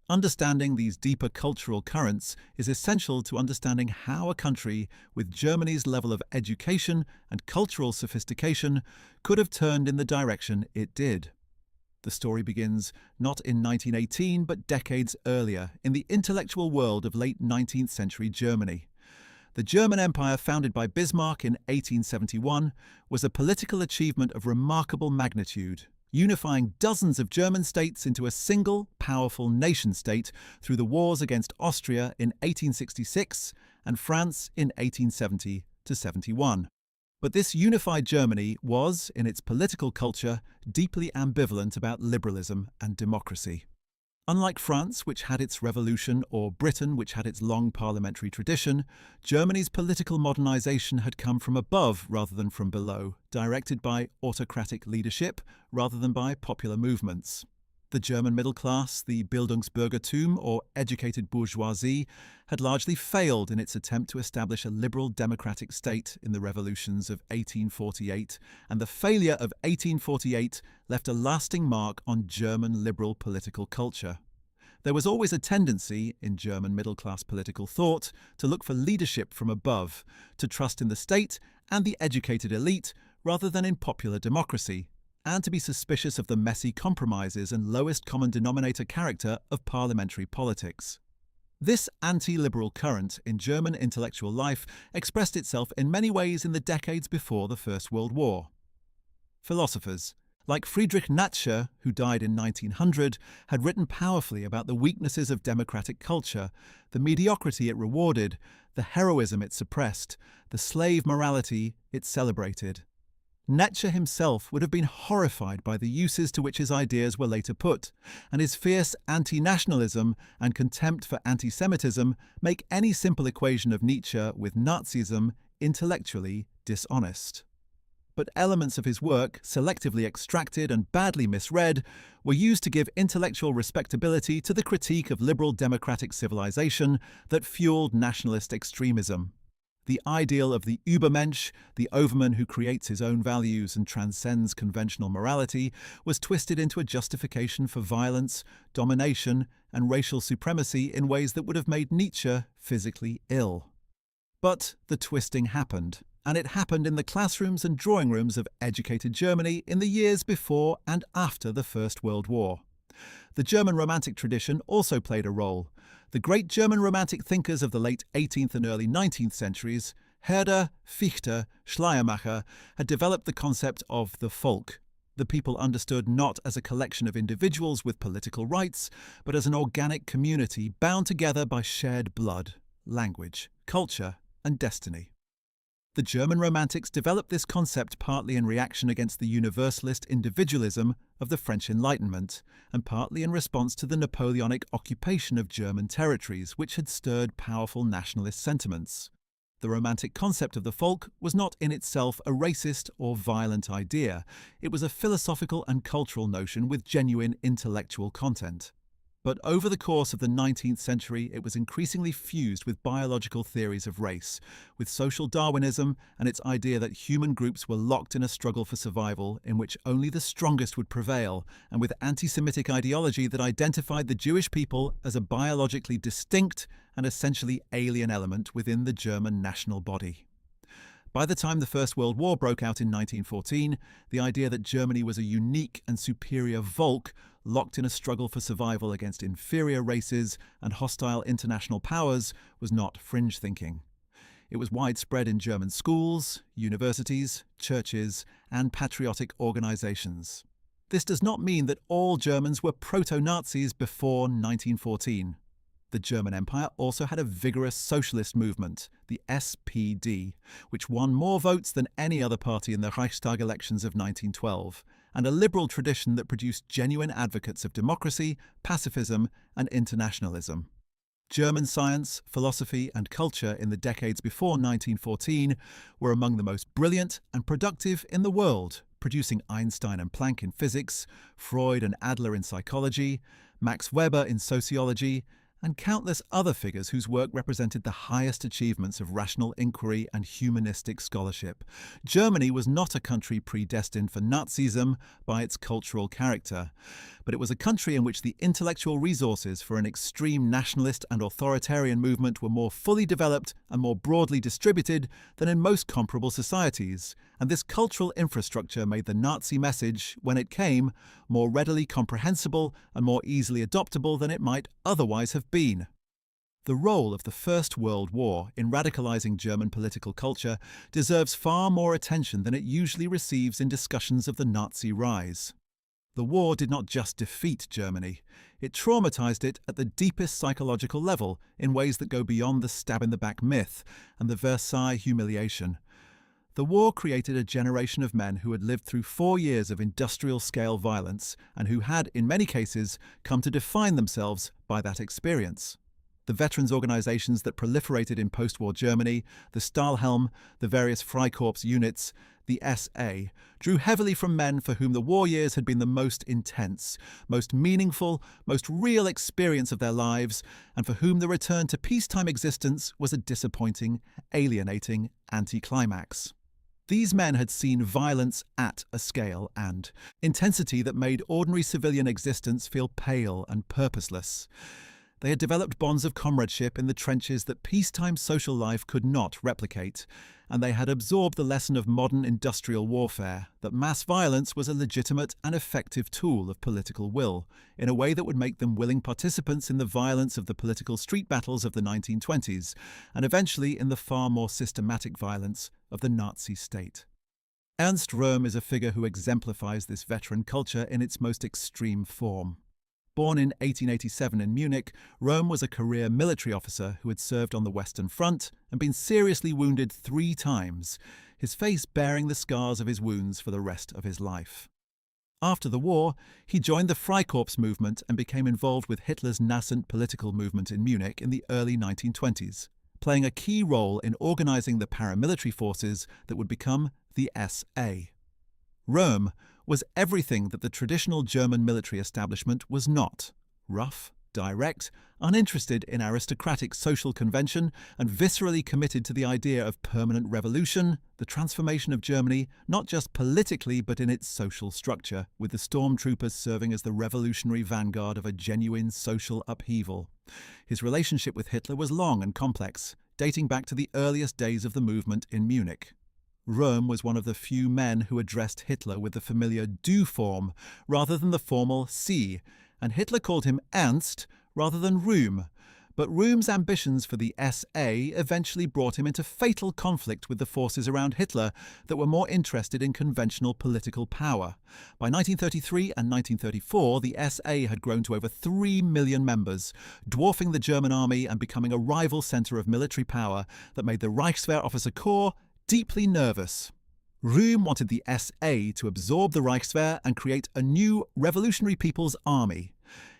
Understanding these deeper cultural currents is essential to understanding how a country with Germany's level of education and cultural sophistication could have turned in the direction it did. The story begins not in 1918 but decades earlier, in the intellectual world of late 19th century Germany. The German Empire, founded by Bismarck in 1871, was a political achievement of remarkable magnitude, unifying dozens of German states into a single, powerful nation-state through the wars against Austria in 1866 and France in 1870 to 71. But this unified Germany was, in its political culture, deeply ambivalent about liberalism and democracy. Unlike France, which had its revolution, or Britain, which had its long parliamentary tradition, Germany's political modernization had come from above rather than from below, directed by autocratic leadership rather than by popular movements. The German middle class, the Bildungsbürgertum, or educated bourgeoisie, had largely failed in its attempt to establish a liberal democratic state in the revolutions of 1848, and the failure of 1848 left a lasting mark on German liberal political culture. There was always a tendency, in German middle-class political thought, to look for leadership from above, to trust in the state and the educated elite rather than in popular democracy, and to be suspicious of the messy compromises and lowest common denominator character of parliamentary politics. This anti-liberal current in German intellectual life expressed itself in many ways in the decades before the First World War. Philosophers, like Friedrich Nietzsche, who died in 1900, had written powerfully about the weaknesses of democratic culture, the mediocrity it rewarded, the heroism it suppressed, the slave morality it celebrated. Nietzsche himself would have been horrified by the uses to which his ideas were later put, and his fierce anti-nationalism and contempt for anti-Semitism make any simple equation of Nietzsche with Nazism intellectually dishonest. But elements of his work, selectively extracted and badly misread, were used to give intellectual respectability to the critique of liberal democratic civilization that fueled nationalist extremism. The ideal of the Übermensch, the overman who creates his own values and transcends conventional morality, was twisted into a justification for violence, domination, and racial supremacy in ways that would have made Nietzsche physically ill. But the twisting happened, and it happened in the classrooms and drawing rooms of educated Germany in the years before and after the First World War. The German Romantic tradition also played a role. The great German Romantic thinkers of the late 18th and early 19th centuries, Herder, Fichte, Schleiermacher, had developed the concept of the folk, the people understood not as a collection of individuals with political rights, but as an organic community bound together by shared blood, language, culture, and destiny. The German Romantics developed this concept partly in reaction against the universalist individualism of the French Enlightenment, and partly in response to the Napoleonic occupation of German territories, which had stirred powerful nationalist sentiments. The Romantic concept of the folk was not in itself a racist or violent idea. It was a philosophical and cultural notion with genuine intellectual content. But over the course of the 19th century, it was increasingly fused with biological theories of race, with social Darwinism and its idea that human groups were locked in a struggle for survival in which only the strongest would prevail, and with anti-Semitic ideology that identified the Jewish people as a biologically distinct and essentially alien element within the German national body. By the time the First World War broke out in 1914, the idea that Germany was a unique and superior Volk, locked in a struggle for survival against inferior races and hostile international powers, was not fringe thinking. It was widespread in German schools, universities, churches, and patriotic organizations. This does not mean that all Germans were proto-Nazis before 1914. The German Empire also had a vigorous socialist movement, the SPD, which won more votes than any other party in the Reichstag elections of 1912, and a liberal tradition that produced genuine advocates of democracy, pacifism, and internationalism. German science, philosophy, and culture in the decades before 1914 were among the most brilliant and productive in the world, producing Einstein and Planck in physics, Freud and Adler in psychology, Max Weber in sociology, and countless other figures whose work represented the highest achievements of rational inquiry and humanistic scholarship. Germany was not a country predestined for Nazism by its cultural character, but it was a country in which the intellectual resources for an extreme nationalist and authoritarian movement were more fully developed and more broadly distributed than in most comparable societies, and this cultural infrastructure made the Nazi message, when it came, more readily comprehensible and more easily adoptable than it might otherwise have been. The role of the First World War in radicalizing German political culture deserves far more attention than it usually receives in discussions of the Nazi rise. The war did not just defeat Germany, it traumatized it at the deepest psychological level in ways that go beyond the stab-in-the-back myth and the Versailles humiliation. The war created a generation of men who had lived through 4 years of industrial-scale violence and who had, in many cases, come to define themselves by that experience. The veterans' organizations that proliferated in post-war Germany, the Stahlhelm, the various Freikorps units, the SA, drew heavily from men for whom the war years had been the most intense, most meaningful, most real experience of their lives, and for whom the return to peacetime existence was a disappointing, alienating anticlimax. These men had seen violence at a scale and intensity that made ordinary civilian existence feel pale and purposeless. They had developed bonds of comradeship in the trenches that peacetime social life could not replicate, and they had absorbed the lesson of modern industrial warfare, that mass violence was a legitimate and effective tool of political will, in a way that would make them willing participants in the violence of the political street battles of the 1920s, and eventually in the far more systematic violence of the Nazi state. Ernst Röhm is a figure who exemplifies this veteran culture in its most extreme form. Born in 1887 in Munich, Röhm was a career military officer who had served on the Western Front and been seriously wounded 3 times, his face bearing the scars of his wounds for the rest of his life. After the war, he joined the Freikorps movement and became involved with Hitler's nascent political movement in Munich in the early 1920s, playing a key role in organizing the paramilitary forces that would become the SA. Röhm was everything that the traditional German military establishment was not: rough, direct, uninterested in aristocratic social convention, and viscerally committed to the idea of permanent revolution, the transformation of Germany, not just politically but in its social structure, with the stormtroopers serving as the revolutionary vanguard of a genuine social upheaval. His relationship with Hitler was long and complex, dating back to the earliest days of the movement in Munich. Röhm was one of the few men who addressed Hitler with the familiar du form rather than the formal Sie, and Hitler called him Ernst rather than Röhm. But Röhm's ambitions for the SA eventually brought him into fatal conflict with the forces around Hitler that were more interested in conventional political power. By 1933 and 1934, the SA had grown to over 3 million members, dwarfing the German army and becoming a rival centre of military power that made the Reichswehr officer corps deeply nervous. Röhm wanted the SA to absorb the Reichswehr and create a new revolutionary people's army.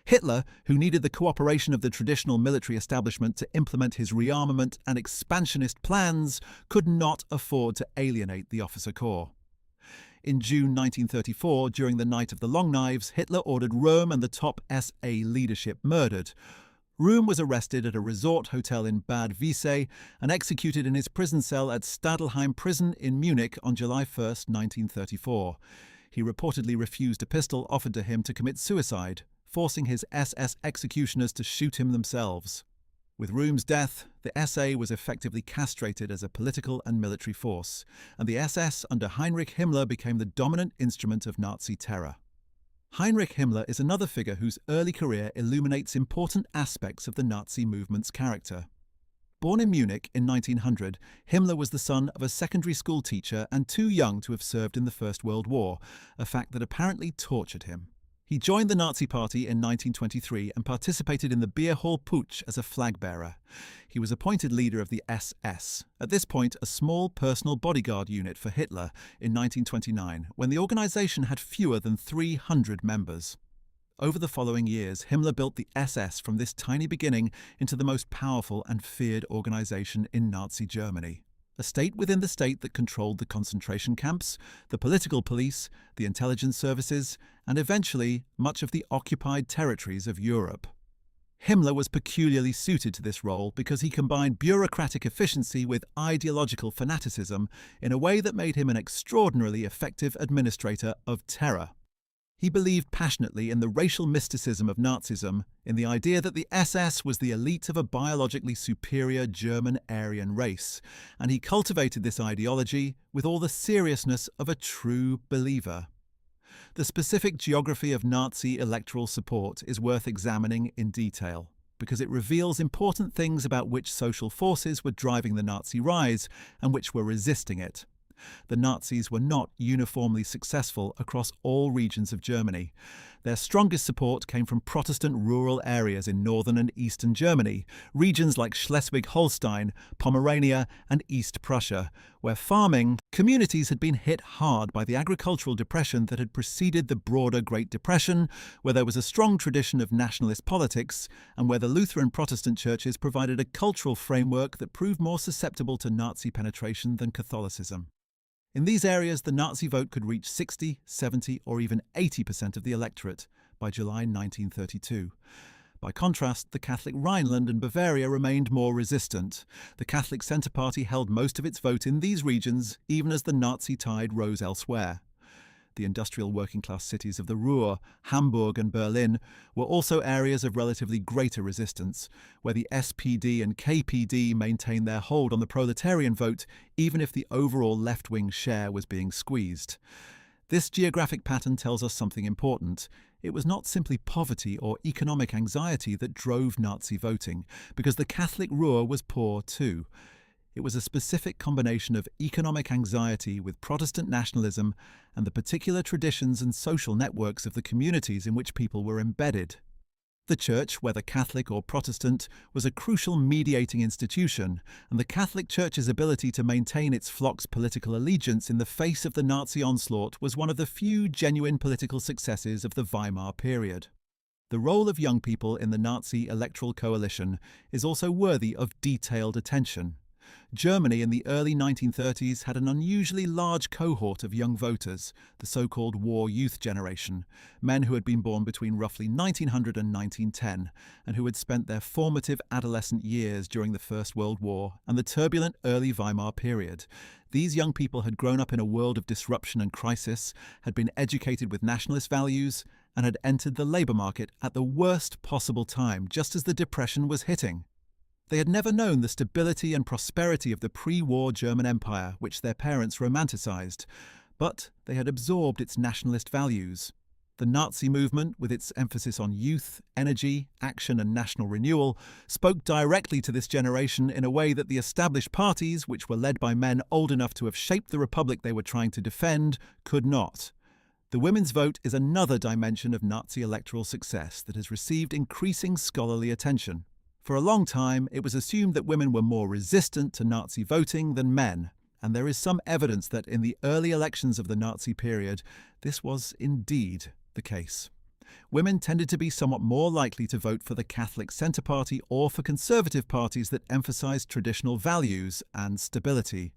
Hitler, who needed the cooperation of the traditional military establishment to implement his rearmament and expansionist plans, could not afford to alienate the officer corps. In June 1934, during the Night of the Long Knives, Hitler ordered Röhm and the top SA leadership murdered. Röhm was arrested at a resort hotel in Bad Wiessee and executed in his prison cell at Stadelheim prison in Munich on July 1, 1934. He reportedly refused a pistol offered to him to commit suicide, forcing his SS executioners to shoot him themselves. With Röhm's death, the SA was effectively castrated as a political and military force, and the SS under Heinrich Himmler became the dominant instrument of Nazi terror. Heinrich Himmler is another figure whose early career illuminates important aspects of the Nazi movement's character. Born in Munich in 1900, Himmler was the son of a secondary school teacher and too young to have served in the First World War, a fact that apparently tortured him. He joined the Nazi Party in 1923 and participated in the Beer Hall Putsch as a flag-bearer. He was appointed leader of the SS, at this point a small personal bodyguard unit for Hitler, in 1929, when the organization had fewer than 300 members. Over the following years, Himmler built the SS from this tiny beginning into the most powerful and feared organization in Nazi Germany. A state within the state that controlled the concentration camps, the political police, the intelligence services, and eventually much of the occupied territories of Europe. Himmler was peculiarly suited to this role because he combined bureaucratic efficiency with ideological fanaticism in a way that made him an extraordinarily effective administrator of terror. He believed passionately in the racial mysticism of Nazism, in the idea that the SS was the elite of a biologically superior German Aryan race, and he cultivated this ideology with all the seriousness of a true believer. The specific geography of Nazi electoral support is worth examining in detail. because it reveals important things about which social forces were driving the Nazi rise and which were resisting it. The Nazis were not uniformly successful across all regions of Germany. Their strongest support came from Protestant rural areas in northern and eastern Germany, regions like Schleswig-Holstein, Pomerania, and East Prussia, where farming communities had been hit hard by the agricultural depression that had preceded the broader Great Depression, where there was a strong tradition of nationalist politics, and where the Lutheran Protestant churches provided a cultural framework that proved more susceptible to Nazi penetration than Catholicism. In these areas, the Nazi vote could reach 60, 70, or even 80% of the electorate by July 1932. By contrast, the Catholic Rhineland and Bavaria remained more resistant. The Catholic Centre Party held most of its vote in these regions, even as the Nazi tide rose elsewhere. The industrial working-class cities of the Ruhr, Hamburg and Berlin were also areas of relatively greater resistance, where the SPD and KPD maintained their hold on the proletarian vote, even if the overall left-wing share was being squeezed. This geographic pattern tells us something important. It was not simply poverty or economic anxiety that drove Nazi voting, because the Catholic Ruhr was poor too. It was a specific combination of economic anxiety with Protestant nationalism and the particular traditions and social networks of the communities in which people were embedded. The Church, whether Catholic or Protestant, was a crucial mediating institution, and the Catholic Church's ability to maintain its flock's political allegiance in the face of the Nazi onslaught was one of the few genuine political successes of the Weimar period. The role of young people in the Nazi electoral coalition is also worthy of detailed attention. Germany in the early 1930s had an unusually large cohort of young voters, the so-called war youth generation, men who had been born between roughly 1900 and 1910, and who had spent their formative adolescent years during the First World War and the turbulent early Weimar period. These young people had grown up in a world of disruption and crisis, had been educated with nationalist values, and had entered the labour market at the worst possible time, just as the Depression was hitting. They had never known the stability and prosperity of the pre-war German Empire, which their parents romanticized, but they had absorbed its nationalist values. The Nazi movement, with its emphasis on youth, energy, action and national renewal, spoke directly to this generation in a way that the established parties, which were led by men old enough to have shaped the republic they were trying to defend, could not. The women's vote is another dimension of Nazi electoral success that has received increasing scholarly attention. For a long time, it was assumed that women were more resistant to Nazi voting than men, and there is some evidence that in the early elections of the Nazi period, this was indeed the case. Women tended to be somewhat more likely to vote for the Catholic Centre Party or for conservative parties that emphasized traditional values and stability.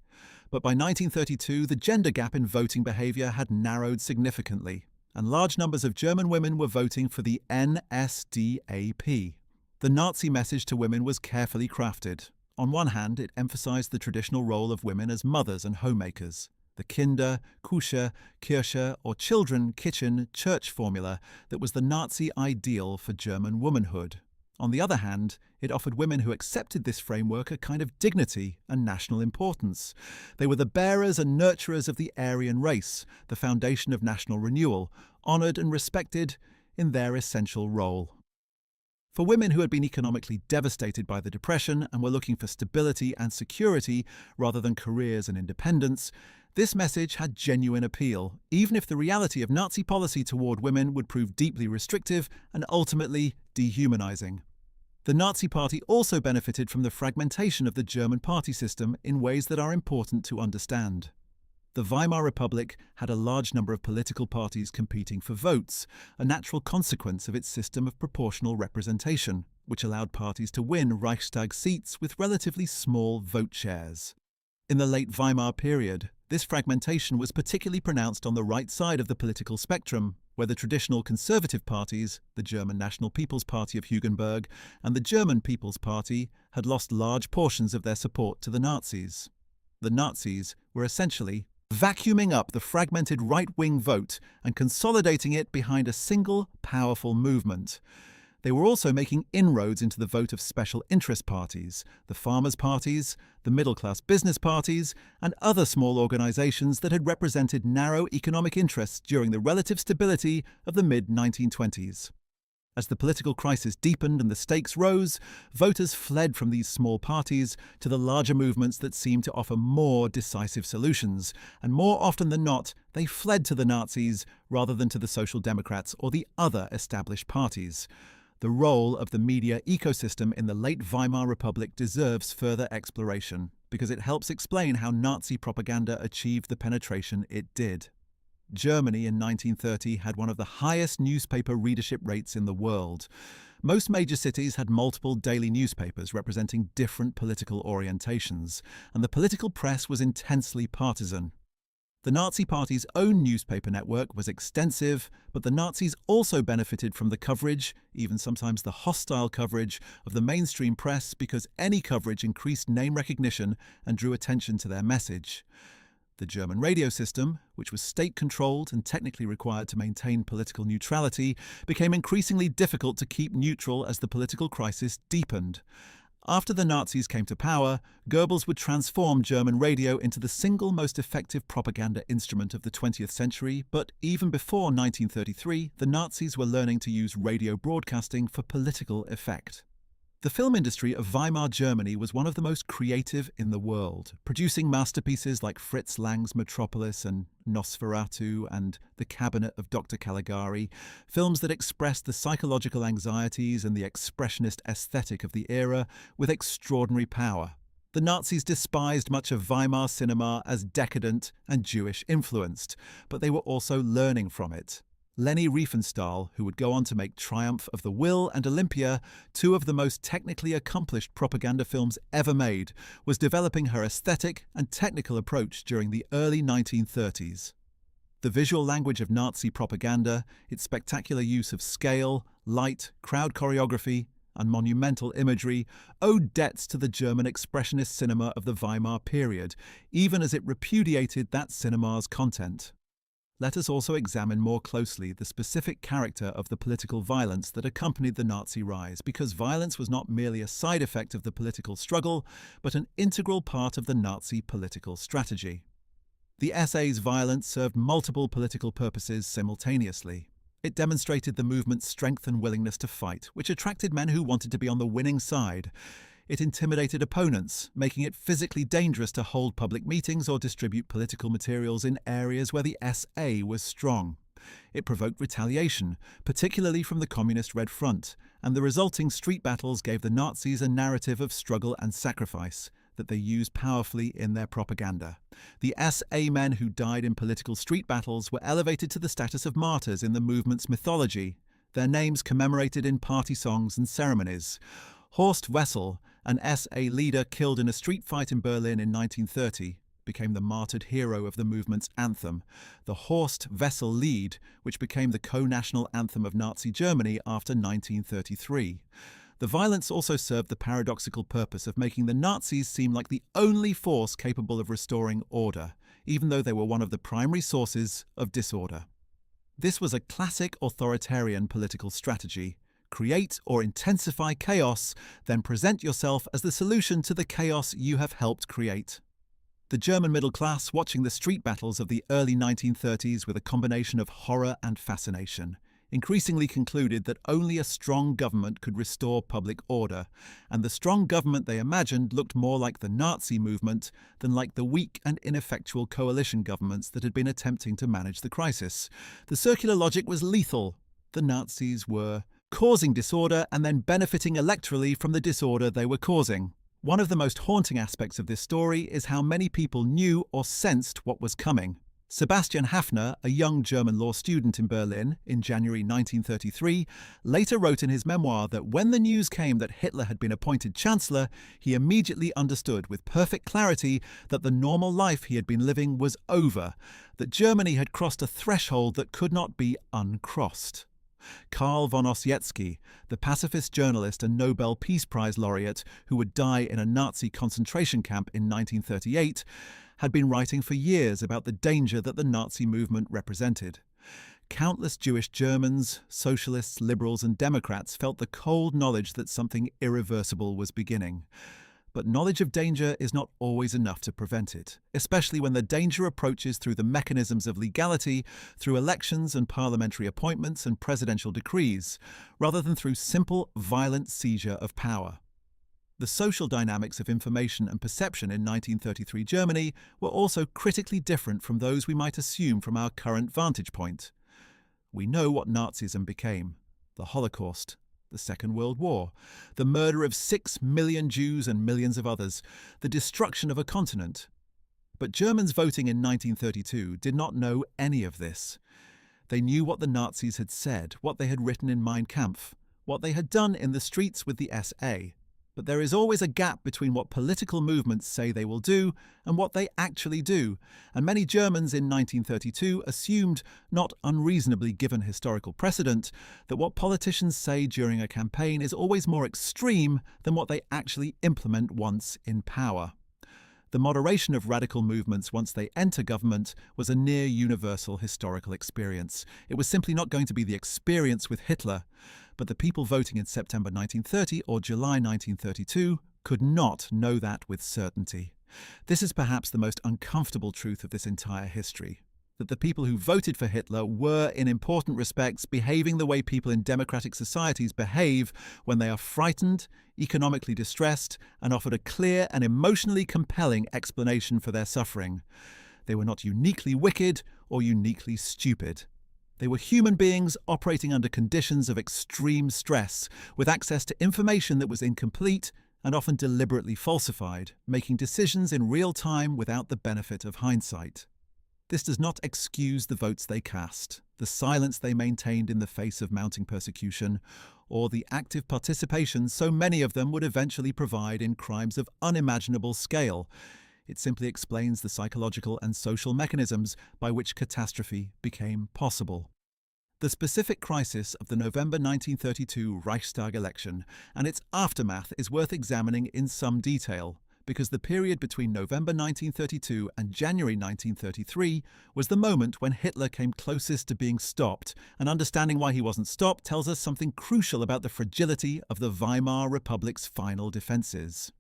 But by 1932, the gender gap in voting behavior had narrowed significantly, and large numbers of German women were voting for the NSDAP. The Nazi message to women was carefully crafted. On one hand, it emphasized the traditional role of women as mothers and homemakers. The Kinder, Küche, Kirche, or children, kitchen, church formula that was the Nazi ideal for German womanhood. On the other hand, it offered women who accepted this framework a kind of dignity and national importance. They were the bearers and nurturers of the Aryan race, the foundation of national renewal, honoured and respected in their essential role. For women who had been economically devastated by the Depression and were looking for stability and security rather than careers and independence, this message had genuine appeal, even if the reality of Nazi policy toward women would prove deeply restrictive and ultimately dehumanizing. The Nazi Party also benefited from the fragmentation of the German party system in ways that are important to understand. The Weimar Republic had a large number of political parties competing for votes, a natural consequence of its system of proportional representation, which allowed parties to win Reichstag seats with relatively small vote shares. In the late Weimar period, this fragmentation was particularly pronounced on the right side of the political spectrum, where the traditional conservative parties, the German National People's Party of Hugenberg and the German People's Party, had lost large portions of their support to the Nazis. The Nazis were essentially vacuuming up the fragmented right-wing vote and consolidating it behind a single, powerful movement. They were also making inroads into the vote of special interest parties, the farmers' parties, the middle-class business parties, and other small organizations that had represented narrow economic interests during the relative stability of the mid-1920s. As the political crisis deepened and the stakes rose, voters fled from these small parties to the larger movements that seemed to offer more decisive solutions, and more often than not, they fled to the Nazis rather than to the Social Democrats or the other established parties. The role of the media ecosystem in the late Weimar Republic deserves further exploration, because it helps explain how Nazi propaganda achieved the penetration it did. Germany in 1930 had one of the highest newspaper readership rates in the world. Most major cities had multiple daily newspapers representing different political orientations, and the political press was intensely partisan. The Nazi Party's own newspaper network was extensive, but the Nazis also benefited from the coverage, even sometimes the hostile coverage, of the mainstream press because any coverage increased name recognition and drew attention to their message. The German radio system, which was state-controlled and technically required to maintain political neutrality, became increasingly difficult to keep neutral as the political crisis deepened. After the Nazis came to power, Goebbels would transform German radio into the single most effective propaganda instrument of the 20th century, but even before 1933, the Nazis were learning to use radio broadcasting for political effect. The film industry of Weimar Germany was one of the most creative in the world, producing masterpieces like Fritz Lang's Metropolis and Nosferatu and The Cabinet of Dr. Caligari, films that expressed the psychological anxieties and the expressionist aesthetic of the era with extraordinary power. The Nazis despised much of Weimar cinema as decadent and Jewish-influenced, but they were also learning from it. Leni Riefenstahl, who would go on to make Triumph of the Will and Olympia, two of the most technically accomplished propaganda films ever made, was developing her aesthetic and technical approach during the early 1930s. The visual language of Nazi propaganda, its spectacular use of scale, light, crowd choreography, and monumental imagery, owed debts to the German expressionist cinema of the Weimar period, even as it repudiated that cinema's content. Let us also examine more closely the specific character of the political violence that accompanied the Nazi rise, because violence was not merely a side effect of the political struggle, but an integral part of the Nazi political strategy. The SA's violence served multiple political purposes simultaneously. It demonstrated the movement's strength and willingness to fight, which attracted men who wanted to be on the winning side. It intimidated opponents, making it physically dangerous to hold public meetings or distribute political materials in areas where the SA was strong. It provoked retaliation, particularly from the Communist Red Front, and the resulting street battles gave the Nazis a narrative of struggle and sacrifice that they used powerfully in their propaganda. The SA men who died in political street battles were elevated to the status of martyrs in the movement's mythology, their names commemorated in party songs and ceremonies. Horst Wessel, an SA leader killed in a street fight in Berlin in 1930, became the martyred hero of the movement's anthem, the Horst Wessel Lied, which became the co-national anthem of Nazi Germany after 1933. The violence also served the paradoxical purpose of making the Nazis seem like the only force capable of restoring order, even though they were one of the primary sources of disorder. This was a classic authoritarian political strategy. Create or intensify chaos, then present yourself as the solution to the chaos you have helped create. The German middle class, watching the street battles of the early 1930s with a combination of horror and fascination, increasingly concluded that only a strong government could restore public order, and the strong government they imagined looked more like the Nazi movement than like the weak and ineffectual coalition governments that had been attempting to manage the crisis. The circular logic was lethal. The Nazis were causing disorder and then benefiting electorally from the disorder they were causing. One of the most haunting aspects of this story is how many people knew or sensed what was coming. Sebastian Haffner, a young German law student in Berlin in January 1933, later wrote in his memoir that when the news came that Hitler had been appointed Chancellor, he immediately understood with perfect clarity that the normal life he had been living was over, that Germany had crossed a threshold that could not be uncrossed. Karl von Ossietzky, the pacifist journalist and Nobel Peace Prize laureate who would die in a Nazi concentration camp in 1938, had been writing for years about the danger that the Nazi movement represented. Countless Jewish Germans, socialists, liberals and Democrats felt the cold knowledge that something irreversible was beginning. But knowledge of danger is not always enough to prevent it, especially when the danger approaches through the mechanisms of legality, through elections and parliamentary appointments and presidential decrees, rather than through simple, violent seizure of power. The social dynamics of information and perception in 1933 Germany were also critically different from those we might assume from our current vantage point. We know what Nazism became: the Holocaust, the Second World War, the murder of 6 million Jews and millions of others, the destruction of a continent. But Germans voting in 1932 did not know any of this. They knew what the Nazis had said, what they had written in Mein Kampf, what they had done in the streets with the SA. But there is always a gap between what political movements say they will do and what they actually do, and many Germans in 1932 assumed, not unreasonably given historical precedent, that what politicians say during a campaign is always more extreme than what they actually implement once in power. The moderation of radical movements once they enter government was a near universal historical experience. It was simply not going to be the experience with Hitler, but the people voting in September 1930 or July 1932 could not know that with certainty. This is perhaps the most uncomfortable truth of this entire history, that the people who voted for Hitler were, in important respects, behaving the way people in democratic societies behave when they are frightened, economically distressed, and offered a clear and emotionally compelling explanation for their suffering. They were not uniquely wicked or uniquely stupid. They were human beings operating under conditions of extreme stress, with access to information that was incomplete and often deliberately falsified, making decisions in real time without the benefit of hindsight. This does not excuse the votes they cast, the silence they maintained in the face of mounting persecution, or the active participation so many of them would eventually provide in crimes of unimaginable scale. It simply explains the psychological and social mechanisms by which catastrophe became possible. The specific crisis of the November 1932 Reichstag election and its aftermath is worth examining in some detail, because the period between November 1932 and January 1933 was the moment when Hitler came closest to being stopped, and understanding why he wasn't stopped tells us something crucial about the fragility of the Weimar Republic's final defences.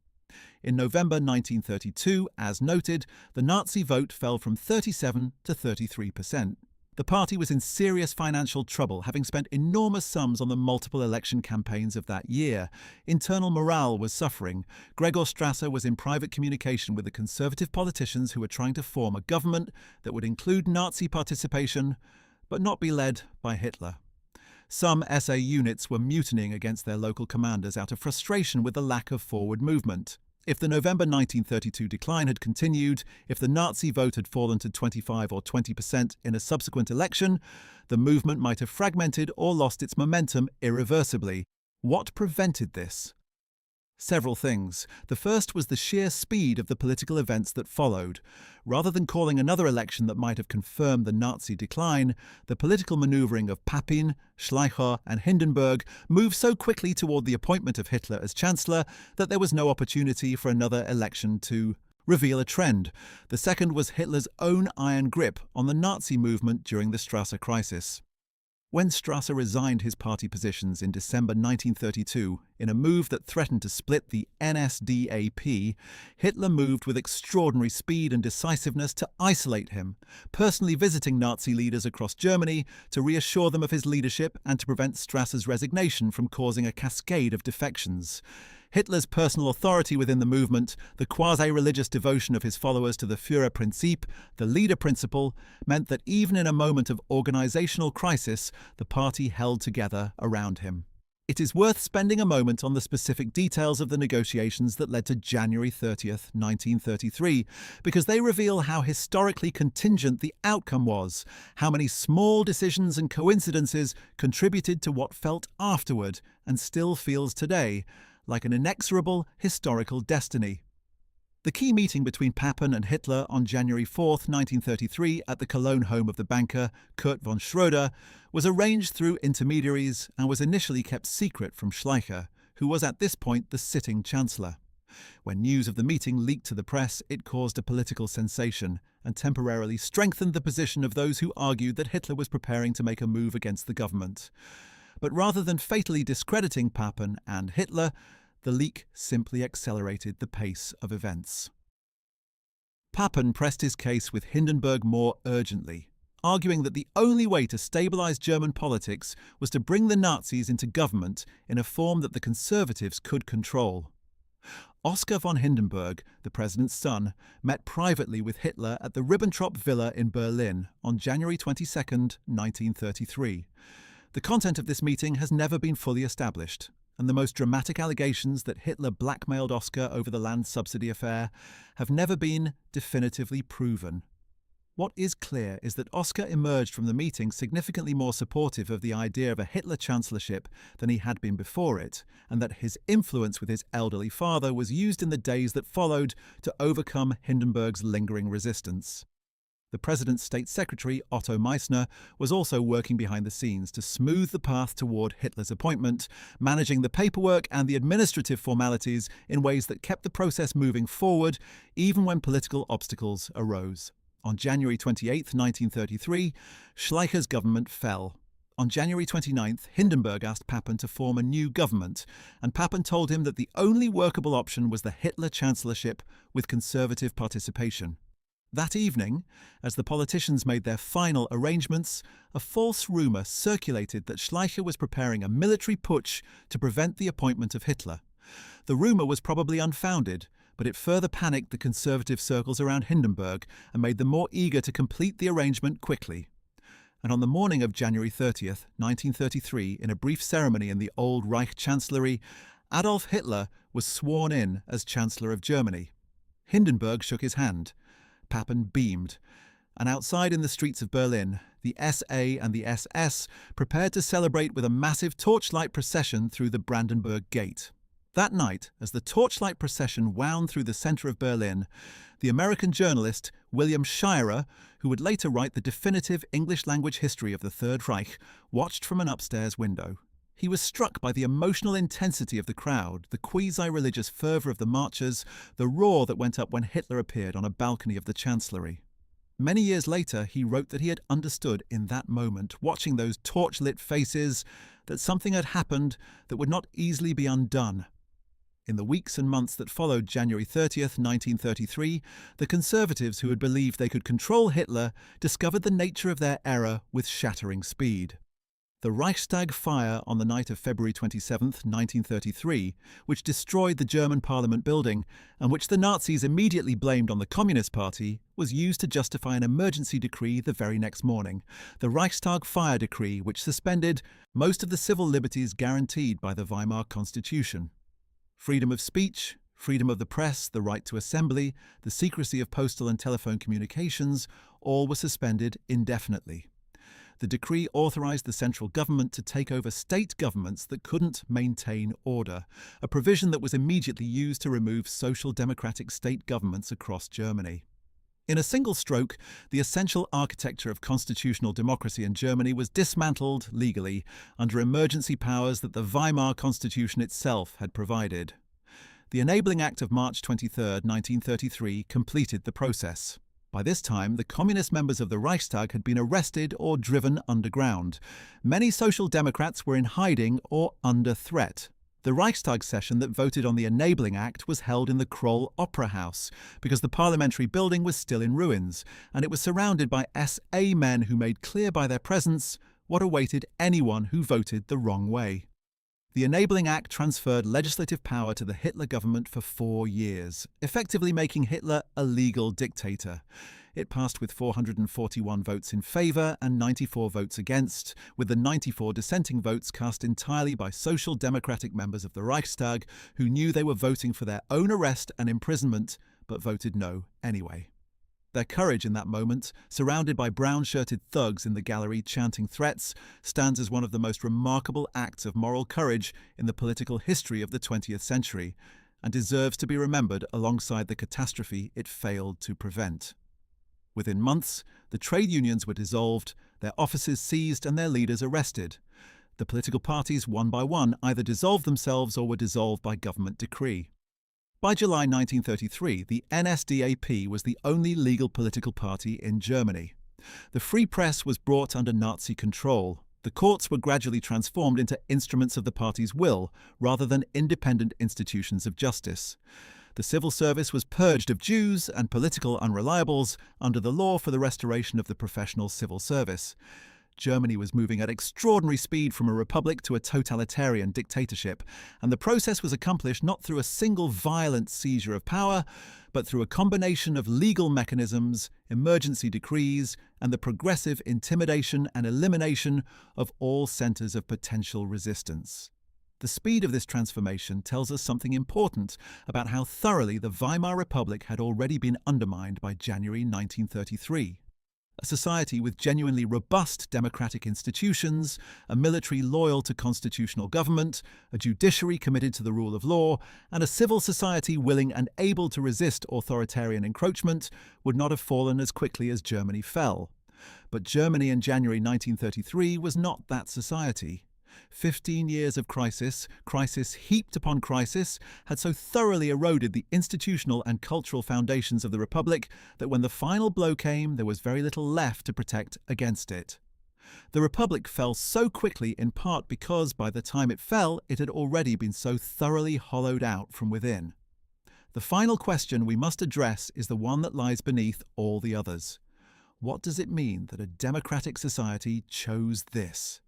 In November 1932, as noted, the Nazi vote fell from 37% to 33%. The party was in serious financial trouble, having spent enormous sums on the multiple election campaigns of that year. Internal morale was suffering. Gregor Strasser was in private communication with the conservative politicians who were trying to form a government that would include Nazi participation, but not be led by Hitler. Some SA units were mutinying against their local commanders out of frustration with the lack of forward movement. If the November 1932 decline had continued, if the Nazi vote had fallen to 25 or 20% in a subsequent election, the movement might have fragmented or lost its momentum irreversibly. What prevented this? Several things. The first was the sheer speed of the political events that followed. Rather than calling another election that might have confirmed the Nazi decline, the political manoeuvring of Papin, Schleicher and Hindenburg moved so quickly toward the appointment of Hitler as Chancellor that there was no opportunity for another election to reveal a trend. The second was Hitler's own iron grip on the Nazi movement during the Strasser crisis. When Strasser resigned his party positions in December 1932 in a move that threatened to split the NSDAP, Hitler moved with extraordinary speed and decisiveness to isolate him, personally visiting Nazi leaders across Germany to reassure them of his leadership and to prevent Strasser's resignation from causing a cascade of defections. Hitler's personal authority within the movement, the quasi-religious devotion of his followers to the Führerprinzip, the leader principle, meant that even in a moment of organizational crisis, the party held together around him. It is worth spending a moment on the specific details of the negotiations that led to January 30th, 1933, because they reveal how historically contingent the outcome was, how many small decisions and coincidences contributed to what felt afterward, and still feels today, like an inexorable historical destiny. The key meeting between Papen and Hitler on January 4, 1933, at the Cologne home of the banker Kurt von Schröder, was arranged through intermediaries and was initially kept secret from Schleicher, who was at this point the sitting chancellor. When news of the meeting leaked to the press, it caused a political sensation and temporarily strengthened the position of those who argued that Hitler was preparing to make a move against the government. But rather than fatally discrediting Papen and Hitler, the leak simply accelerated the pace of events. Papen pressed his case with Hindenburg more urgently, arguing that the only way to stabilize German politics was to bring the Nazis into government in a form that the conservatives could control. Oskar von Hindenburg, the president's son, met privately with Hitler at the Ribbentrop Villa in Berlin on January 22, 1933. The content of this meeting has never been fully established, and the most dramatic allegations that Hitler blackmailed Oskar over the land subsidy affair have never been definitively proven. What is clear is that Oskar emerged from the meeting significantly more supportive of the idea of a Hitler chancellorship than he had been before it, and that his influence with his elderly father was used in the days that followed to overcome Hindenburg's lingering resistance. The president's state secretary, Otto Meissner, was also working behind the scenes to smooth the path toward Hitler's appointment, managing the paperwork and the administrative formalities in ways that kept the process moving forward, even when political obstacles arose. On January 28, 1933, Schleicher's government fell. On January 29th, Hindenburg asked Papen to form a new government, and Papen told him that the only workable option was the Hitler chancellorship with conservative participation. That evening, as the politicians made their final arrangements, a false rumour circulated that Schleicher was preparing a military putsch to prevent the appointment of Hitler. The rumour was probably unfounded, but it further panicked the conservative circles around Hindenburg and made them more eager to complete the arrangement quickly. And on the morning of January 30th, 1933, in a brief ceremony in the old Reich Chancellery, Adolf Hitler was sworn in as Chancellor of Germany. Hindenburg shook his hand. Papen beamed. And outside in the streets of Berlin, the SA and the SS prepared to celebrate with a massive torchlight procession through the Brandenburg Gate. That night, as the torchlight procession wound through the center of Berlin, the American journalist William Shirer, who would later write the definitive English-language history of the Third Reich, watched from an upstairs window. He was struck by the emotional intensity of the crowd, the quasi-religious fervor of the marchers, the roar that went up when Hitler appeared on a balcony of the Chancellery. Many years later, he wrote that he had understood in that moment, watching those torch-lit faces, that something had happened that would not easily be undone. In the weeks and months that followed January 30th, 1933, the conservatives who had believed they could control Hitler discovered the nature of their error with shattering speed. The Reichstag fire on the night of February 27, 1933, which destroyed the German Parliament building, and which the Nazis immediately blamed on the Communist Party, was used to justify an emergency decree the very next morning, the Reichstag fire decree, which suspended most of the civil liberties guaranteed by the Weimar Constitution. Freedom of speech, freedom of the press, the right to assembly, the secrecy of postal and telephone communications, all were suspended indefinitely. The decree authorized the central government to take over state governments that couldn't maintain order, a provision that was immediately used to remove social democratic state governments across Germany. In a single stroke, the essential architecture of constitutional democracy in Germany was dismantled legally under emergency powers that the Weimar Constitution itself had provided. The Enabling Act of March 23, 1933, completed the process. By this time, the communist members of the Reichstag had been arrested or driven underground. Many social democrats were in hiding or under threat. The Reichstag session that voted on the Enabling Act was held in the Kroll Opera House because the parliamentary building was still in ruins, and it was surrounded by SA men who made clear by their presence what awaited anyone who voted the wrong way. The Enabling Act transferred legislative power to the Hitler government for 4 years, effectively making Hitler a legal dictator. It passed with 441 votes in favour and 94 votes against, with the 94 dissenting votes cast entirely by social democratic members of the Reichstag who knew they were voting for their own arrest and imprisonment, but voted no anyway. Their courage in that moment, surrounded by brown-shirted thugs in the gallery chanting threats, stands as one of the most remarkable acts of moral courage in the political history of the 20th century, and deserves to be remembered alongside the catastrophe it failed to prevent. Within months, the trade unions were dissolved, their offices seized and their leaders arrested. The political parties, one by one, either dissolved themselves or were dissolved by government decree. By July 1933, the NSDAP was the only legal political party in Germany. The free press was brought under Nazi control. The courts were gradually transformed into instruments of the party's will, rather than independent institutions of justice. The civil service was purged of Jews and political unreliables under the law for the restoration of the professional civil service. Germany was moving at extraordinary speed from a republic to a totalitarian dictatorship, and the process was accomplished not through a single violent seizure of power, but through a combination of legal mechanisms, emergency decrees, and the progressive intimidation and elimination of all centers of potential resistance. The speed of this transformation tells us something important about how thoroughly the Weimar Republic had already been undermined by January 1933. A society with genuinely robust democratic institutions, a military loyal to constitutional government, a judiciary committed to the rule of law, and a civil society willing and able to resist authoritarian encroachment would not have fallen as quickly as Germany fell. But Germany in January 1933 was not that society. 15 years of crisis heaped upon crisis, had so thoroughly eroded the institutional and cultural foundations of the Republic that when the final blow came, there was very little left to protect against it. The Republic fell so quickly in part because by the time it fell, it had already been so thoroughly hollowed out from within. The final question we must address is the one that lies beneath all the others. What does it mean that a democratic society chose this?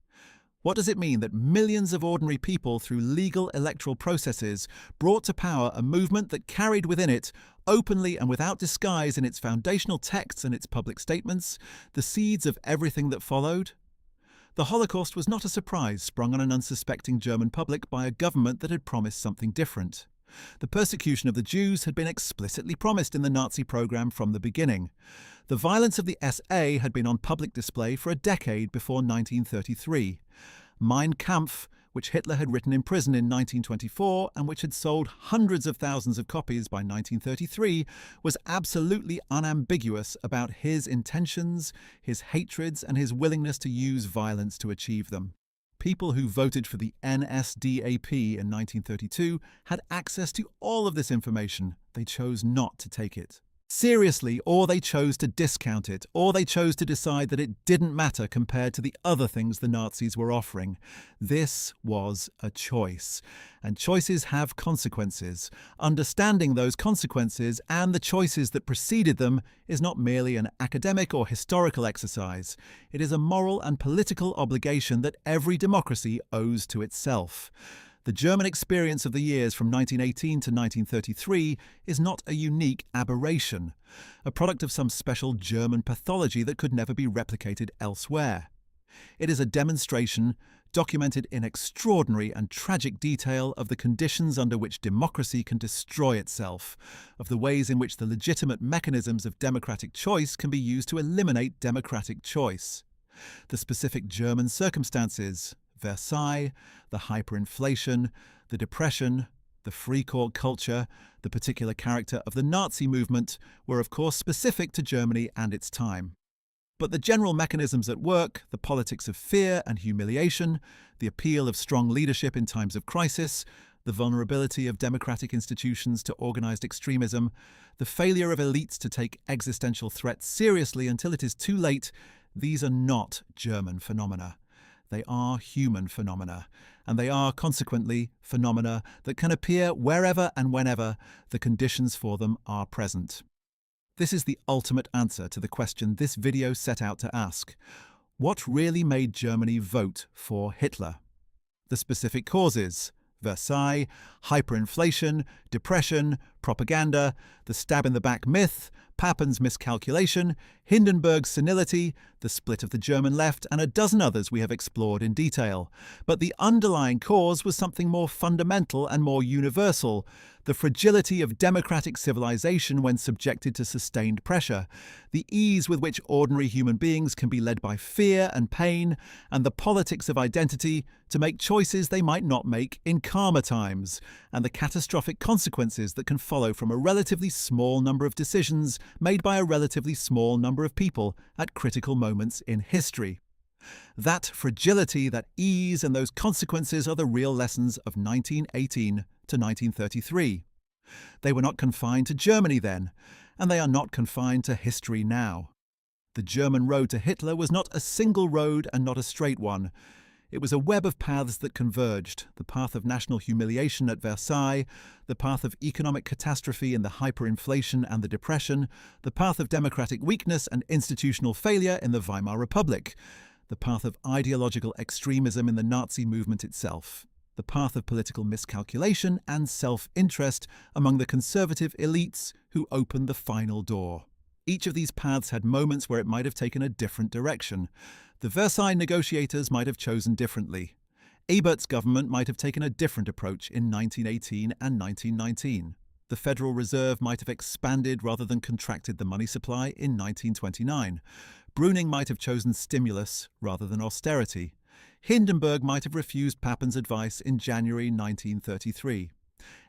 What does it mean that millions of ordinary people through legal electoral processes brought to power a movement that carried within it, openly and without disguise in its foundational texts and its public statements, the seeds of everything that followed? The Holocaust was not a surprise sprung on an unsuspecting German public by a government that had promised something different. The persecution of the Jews had been explicitly promised in the Nazi program from the beginning. The violence of the SA had been on public display for a decade before 1933. Mein Kampf, which Hitler had written in prison in 1924 and which had sold hundreds of thousands of copies by 1933, was absolutely unambiguous about his intentions, his hatreds, and his willingness to use violence to achieve them. People who voted for the NSDAP in 1932 had access to all of this information. They chose not to take it seriously, or they chose to discount it, or they chose to decide that it didn't matter compared to the other things the Nazis were offering. This was a choice, and choices have consequences. Understanding those consequences and the choices that preceded them is not merely an academic or historical exercise. It is a moral and political obligation that every democracy owes to itself. The German experience of the years from 1918 to 1933 is not a unique aberration, a product of some special German pathology that could never be replicated elsewhere. It is a demonstration, documented in extraordinary and tragic detail, of the conditions under which democracy can destroy itself, of the ways in which the legitimate mechanisms of democratic choice can be used to eliminate democratic choice. The specific German circumstances, Versailles, the hyperinflation, the depression, the free court culture, the particular character of the Nazi movement were of course specific to Germany and its time. But the general mechanisms at work, the politics of fear and humiliation, the appeal of strong leadership in times of crisis, the vulnerability of democratic institutions to organized extremism, the failure of elites to take existential threats seriously until it is too late, these are not German phenomena. They are human phenomena, and they are, consequently, phenomena that can appear wherever and whenever the conditions for them are present. This is the ultimate answer to the question this video set out to ask. What really made Germany vote for Hitler? The specific causes: Versailles, hyperinflation, depression, propaganda, the stab-in-the-back myth, Papen's miscalculation, Hindenburg's senility, the split of the German left, and a dozen others we have explored in detail. But the underlying cause was something more fundamental and more universal: the fragility of democratic civilization when subjected to sustained pressure, the ease with which ordinary human beings can be led by fear and pain, and the politics of identity to make choices they might not make in calmer times, and the catastrophic consequences that can follow from a relatively small number of decisions made by a relatively small number of people at critical moments in history. That fragility, that ease, and those consequences are the real lessons of 1918 to 1933. They were not confined to Germany then, and they are not confined to history now. The German road to Hitler was not a single road and not a straight one. It was a web of paths that converged: the path of national humiliation at Versailles, the path of economic catastrophe in the hyperinflation and the Depression, the path of democratic weakness and institutional failure in the Weimar Republic, the path of ideological extremism in the Nazi movement itself, the path of political miscalculation and self-interest among the conservative elites who opened the final door. Each of these paths had moments where it might have taken a different direction. The Versailles negotiators might have chosen differently. Ebert's government might have taken a different approach in 1918 and 1919. The Federal Reserve might have expanded rather than contracted the money supply in 1929. Brüning might have chosen stimulus rather than austerity. Hindenburg might have refused Papin's advice in January 1933.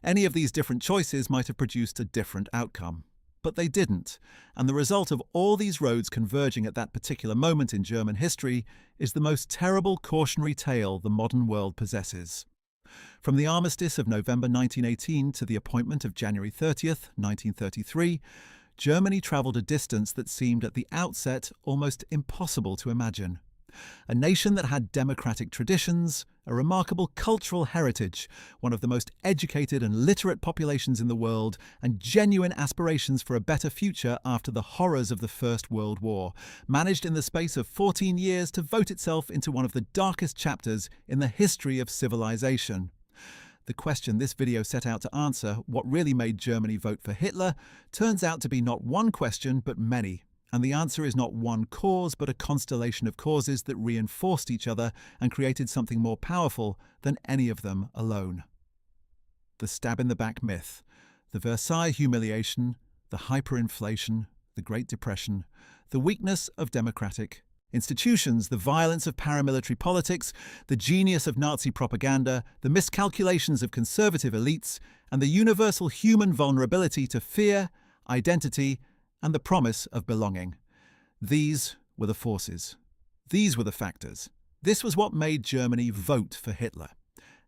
Any of these different choices might have produced a different outcome. But they didn't, and the result of all these roads converging at that particular moment in German history is the most terrible cautionary tale the modern world possesses. From the armistice of November 1918 to the appointment of January 30th, 1933, Germany travelled a distance that seemed at the outset almost impossible to imagine. A nation that had democratic traditions, a remarkable cultural heritage, one of the most educated and literate populations in the world, and genuine aspirations for a better future after the horrors of the First World War, managed in the space of 14 years to vote itself into one of the darkest chapters in the history of civilization. The question this video set out to answer, what really made Germany vote for Hitler, turns out to be not one question but many. And the answer is not one cause, but a constellation of causes that reinforced each other and created something more powerful than any of them alone. The stab-in-the-back myth, the Versailles humiliation, the hyperinflation, the Great Depression, the weakness of democratic institutions, the violence of paramilitary politics, the genius of Nazi propaganda, the miscalculations of conservative elites, and the universal human vulnerability to fear, identity, and the promise of belonging. These were the forces. These were the factors. This was what made Germany vote for Hitler.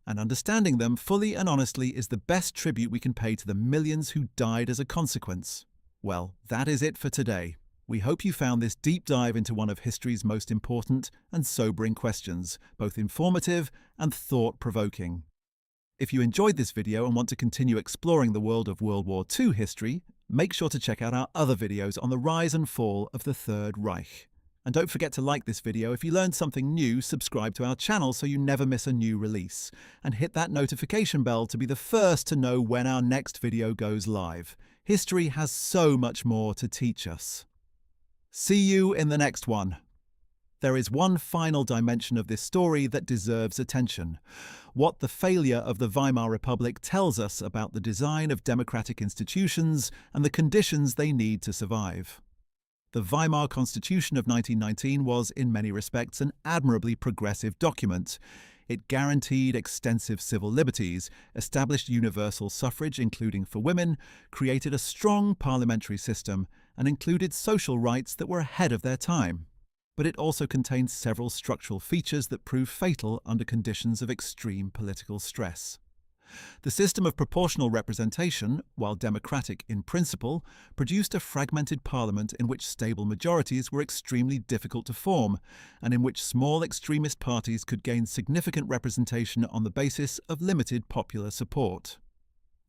And understanding them fully and honestly is the best tribute we can pay to the millions who died as a consequence. Well, that is it for today. We hope you found this deep dive into one of history's most important and sobering questions, both informative and thought-provoking. If you enjoyed this video and want to continue exploring the world of World War II history, make sure to check out our other videos on the rise and fall of the Third Reich. And don't forget to like this video. If you learned something new, subscribe to our channel so you never miss a new release. And hit that notification bell to be the first to know when our next video goes live. History has so much more to teach us. See you in the next one. There is one final dimension of this story that deserves attention: what the failure of the Weimar Republic tells us about the design of democratic institutions and the conditions they need to survive. The Weimar Constitution of 1919 was, in many respects, an admirably progressive document. It guaranteed extensive civil liberties, established universal suffrage, including for women, created a strong parliamentary system, and included social rights that were ahead of their time. But it also contained several structural features that proved fatal under conditions of extreme political stress. The system of proportional representation, while democratic in principle, produced a fragmented parliament in which stable majorities were extremely difficult to form, and in which small extremist parties could gain significant representation on the basis of limited popular support.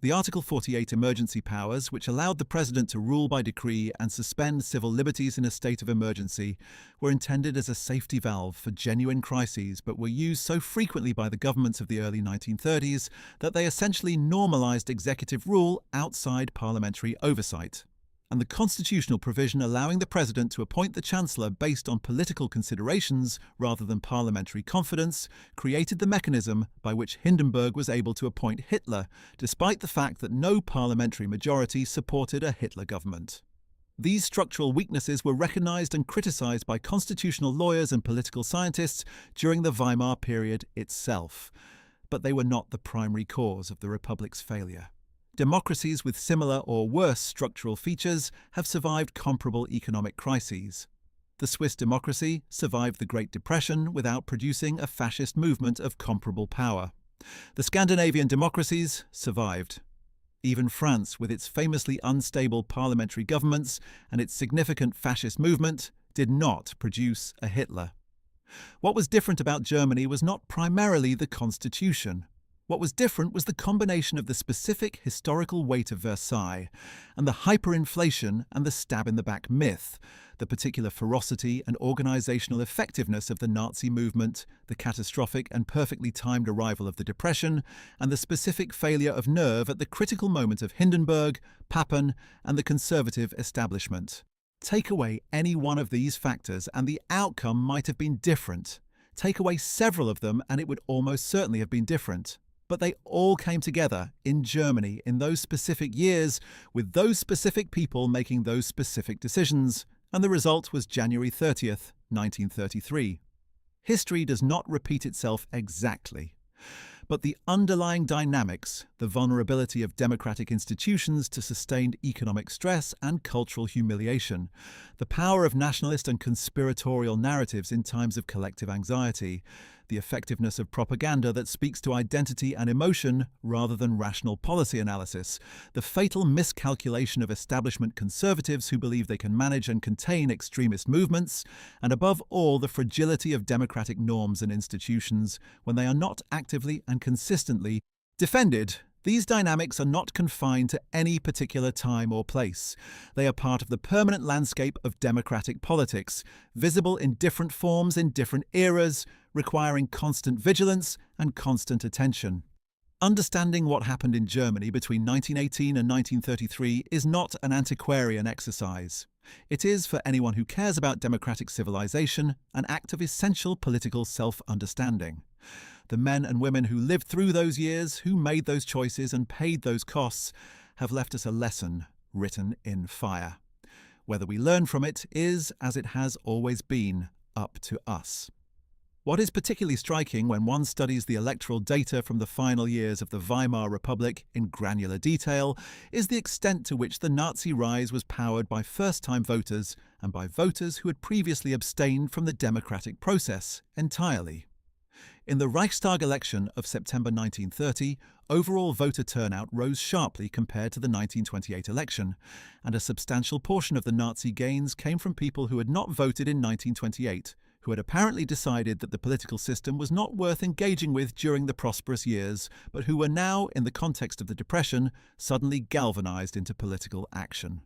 The Article 48 emergency powers, which allowed the President to rule by decree and suspend civil liberties in a state of emergency, were intended as a safety valve for genuine crises, but were used so frequently by the governments of the early 1930s that they essentially normalized executive rule outside parliamentary oversight. And the constitutional provision allowing the President to appoint the Chancellor based on political considerations rather than parliamentary confidence created the mechanism by which Hindenburg was able to appoint Hitler, despite the fact that no parliamentary majority supported a Hitler government. These structural weaknesses were recognized and criticized by constitutional lawyers and political scientists during the Weimar period itself, but they were not the primary cause of the Republic's failure. Democracies with similar or worse structural features have survived comparable economic crises. The Swiss democracy survived the Great Depression without producing a fascist movement of comparable power. The Scandinavian democracies survived. Even France, with its famously unstable parliamentary governments and its significant fascist movement, did not produce a Hitler. What was different about Germany was not primarily the constitution. What was different was the combination of the specific historical weight of Versailles and the hyperinflation and the stab-in-the-back myth, the particular ferocity and organizational effectiveness of the Nazi movement, the catastrophic and perfectly timed arrival of the Depression, and the specific failure of nerve at the critical moment of Hindenburg, Papen, and the conservative establishment. Take away any one of these factors and the outcome might have been different. Take away several of them and it would almost certainly have been different. But they all came together in Germany in those specific years, with those specific people making those specific decisions, and the result was January 30th, 1933. History does not repeat itself exactly. But the underlying dynamics, the vulnerability of democratic institutions to sustained economic stress and cultural humiliation, the power of nationalist and conspiratorial narratives in times of collective anxiety, the effectiveness of propaganda that speaks to identity and emotion rather than rational policy analysis, the fatal miscalculation of establishment conservatives who believe they can manage and contain extremist movements, and above all the fragility of democratic norms and institutions when they are not actively and consistently defended. These dynamics are not confined to any particular time or place. They are part of the permanent landscape of democratic politics, visible in different forms in different eras, requiring constant vigilance and constant attention. Understanding what happened in Germany between 1918 and 1933 is not an antiquarian exercise. It is, for anyone who cares about democratic civilization, an act of essential political self-understanding. The men and women who lived through those years, who made those choices and paid those costs, have left us a lesson written in fire. Whether we learn from it is, as it has always been, up to us. What is particularly striking when one studies the electoral data from the final years of the Weimar Republic in granular detail is the extent to which the Nazi rise was powered by first-time voters and by voters who had previously abstained from the democratic process entirely. In the Reichstag election of September 1930, overall voter turnout rose sharply compared to the 1928 election, and a substantial portion of the Nazi gains came from people who had not voted in 1928, who had apparently decided that the political system was not worth engaging with during the prosperous years, but who were now, in the context of the Depression, suddenly galvanized into political action.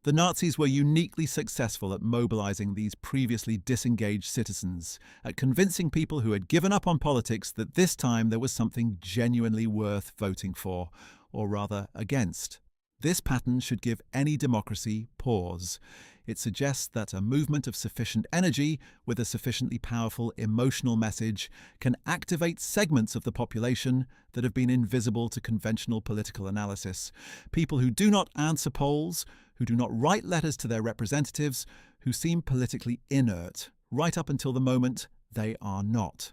The Nazis were uniquely successful at mobilizing these previously disengaged citizens, at convincing people who had given up on politics that this time there was something genuinely worth voting for, or rather against. This pattern should give any democracy pause. It suggests that a movement of sufficient energy, with a sufficiently powerful emotional message, can activate segments of the population that have been invisible to conventional political analysis. People who do not answer polls, who do not write letters to their representatives, who seem politically inert, right up until the moment they are not.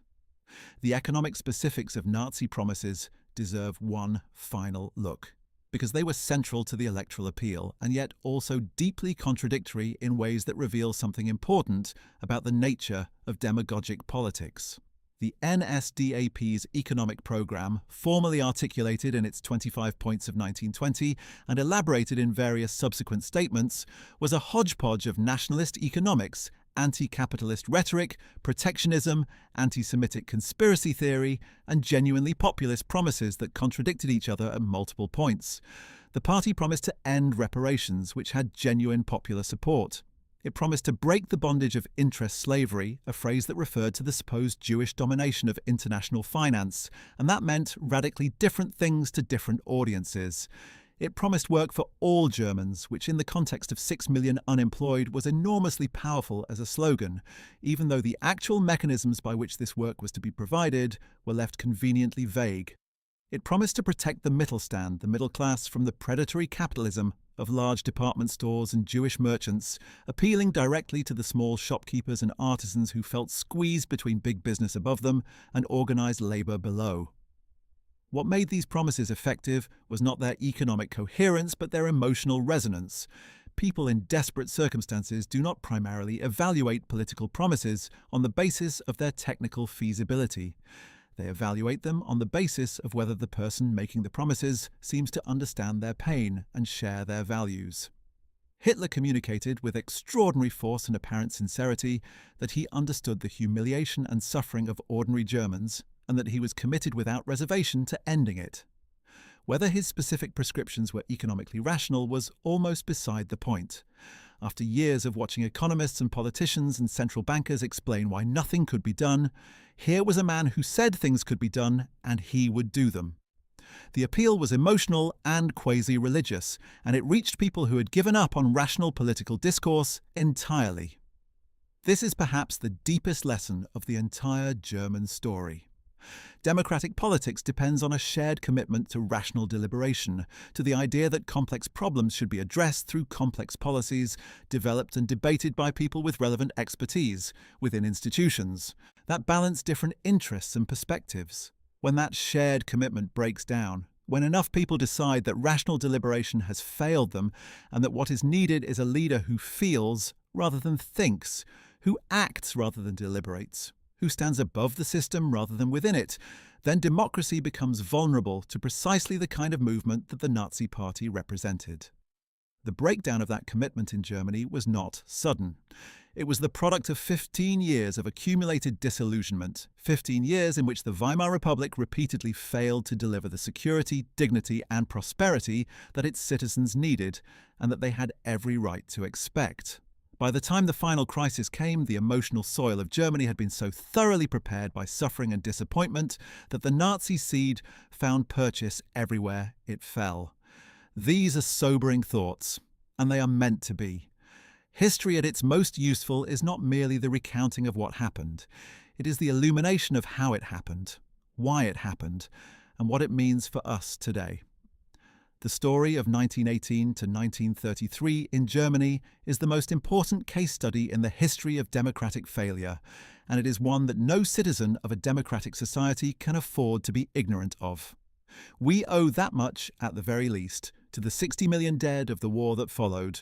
The economic specifics of Nazi promises deserve one final look, because they were central to the electoral appeal and yet also deeply contradictory in ways that reveal something important about the nature of demagogic politics. The NSDAP's economic program, formally articulated in its 25 points of 1920 and elaborated in various subsequent statements, was a hodgepodge of nationalist economics, anti-capitalist rhetoric, protectionism, anti-Semitic conspiracy theory, and genuinely populist promises that contradicted each other at multiple points. The party promised to end reparations, which had genuine popular support. It promised to break the bondage of interest slavery, a phrase that referred to the supposed Jewish domination of international finance, and that meant radically different things to different audiences. It promised work for all Germans, which in the context of 6 million unemployed was enormously powerful as a slogan, even though the actual mechanisms by which this work was to be provided were left conveniently vague. It promised to protect the Mittelstand, the middle class, from the predatory capitalism of large department stores and Jewish merchants, appealing directly to the small shopkeepers and artisans who felt squeezed between big business above them and organized labor below. What made these promises effective was not their economic coherence, but their emotional resonance. People in desperate circumstances do not primarily evaluate political promises on the basis of their technical feasibility. They evaluate them on the basis of whether the person making the promises seems to understand their pain and share their values. Hitler communicated with extraordinary force and apparent sincerity that he understood the humiliation and suffering of ordinary Germans and that he was committed without reservation to ending it. Whether his specific prescriptions were economically rational was almost beside the point. After years of watching economists and politicians and central bankers explain why nothing could be done, here was a man who said things could be done and he would do them. The appeal was emotional and quasi-religious, and it reached people who had given up on rational political discourse entirely. This is perhaps the deepest lesson of the entire German story. Democratic politics depends on a shared commitment to rational deliberation, to the idea that complex problems should be addressed through complex policies, developed and debated by people with relevant expertise, within institutions, that balance different interests and perspectives. When that shared commitment breaks down, when enough people decide that rational deliberation has failed them and that what is needed is a leader who feels rather than thinks, who acts rather than deliberates, who stands above the system rather than within it, then democracy becomes vulnerable to precisely the kind of movement that the Nazi Party represented. The breakdown of that commitment in Germany was not sudden. It was the product of 15 years of accumulated disillusionment, 15 years in which the Weimar Republic repeatedly failed to deliver the security, dignity, and prosperity that its citizens needed and that they had every right to expect. By the time the final crisis came, the emotional soil of Germany had been so thoroughly prepared by suffering and disappointment that the Nazi seed found purchase everywhere it fell. These are sobering thoughts, and they are meant to be. History at its most useful is not merely the recounting of what happened. It is the illumination of how it happened, why it happened, and what it means for us today. The story of 1918 to 1933 in Germany is the most important case study in the history of democratic failure, and it is one that no citizen of a democratic society can afford to be ignorant of. We owe that much, at the very least, to the 60 million dead of the war that followed,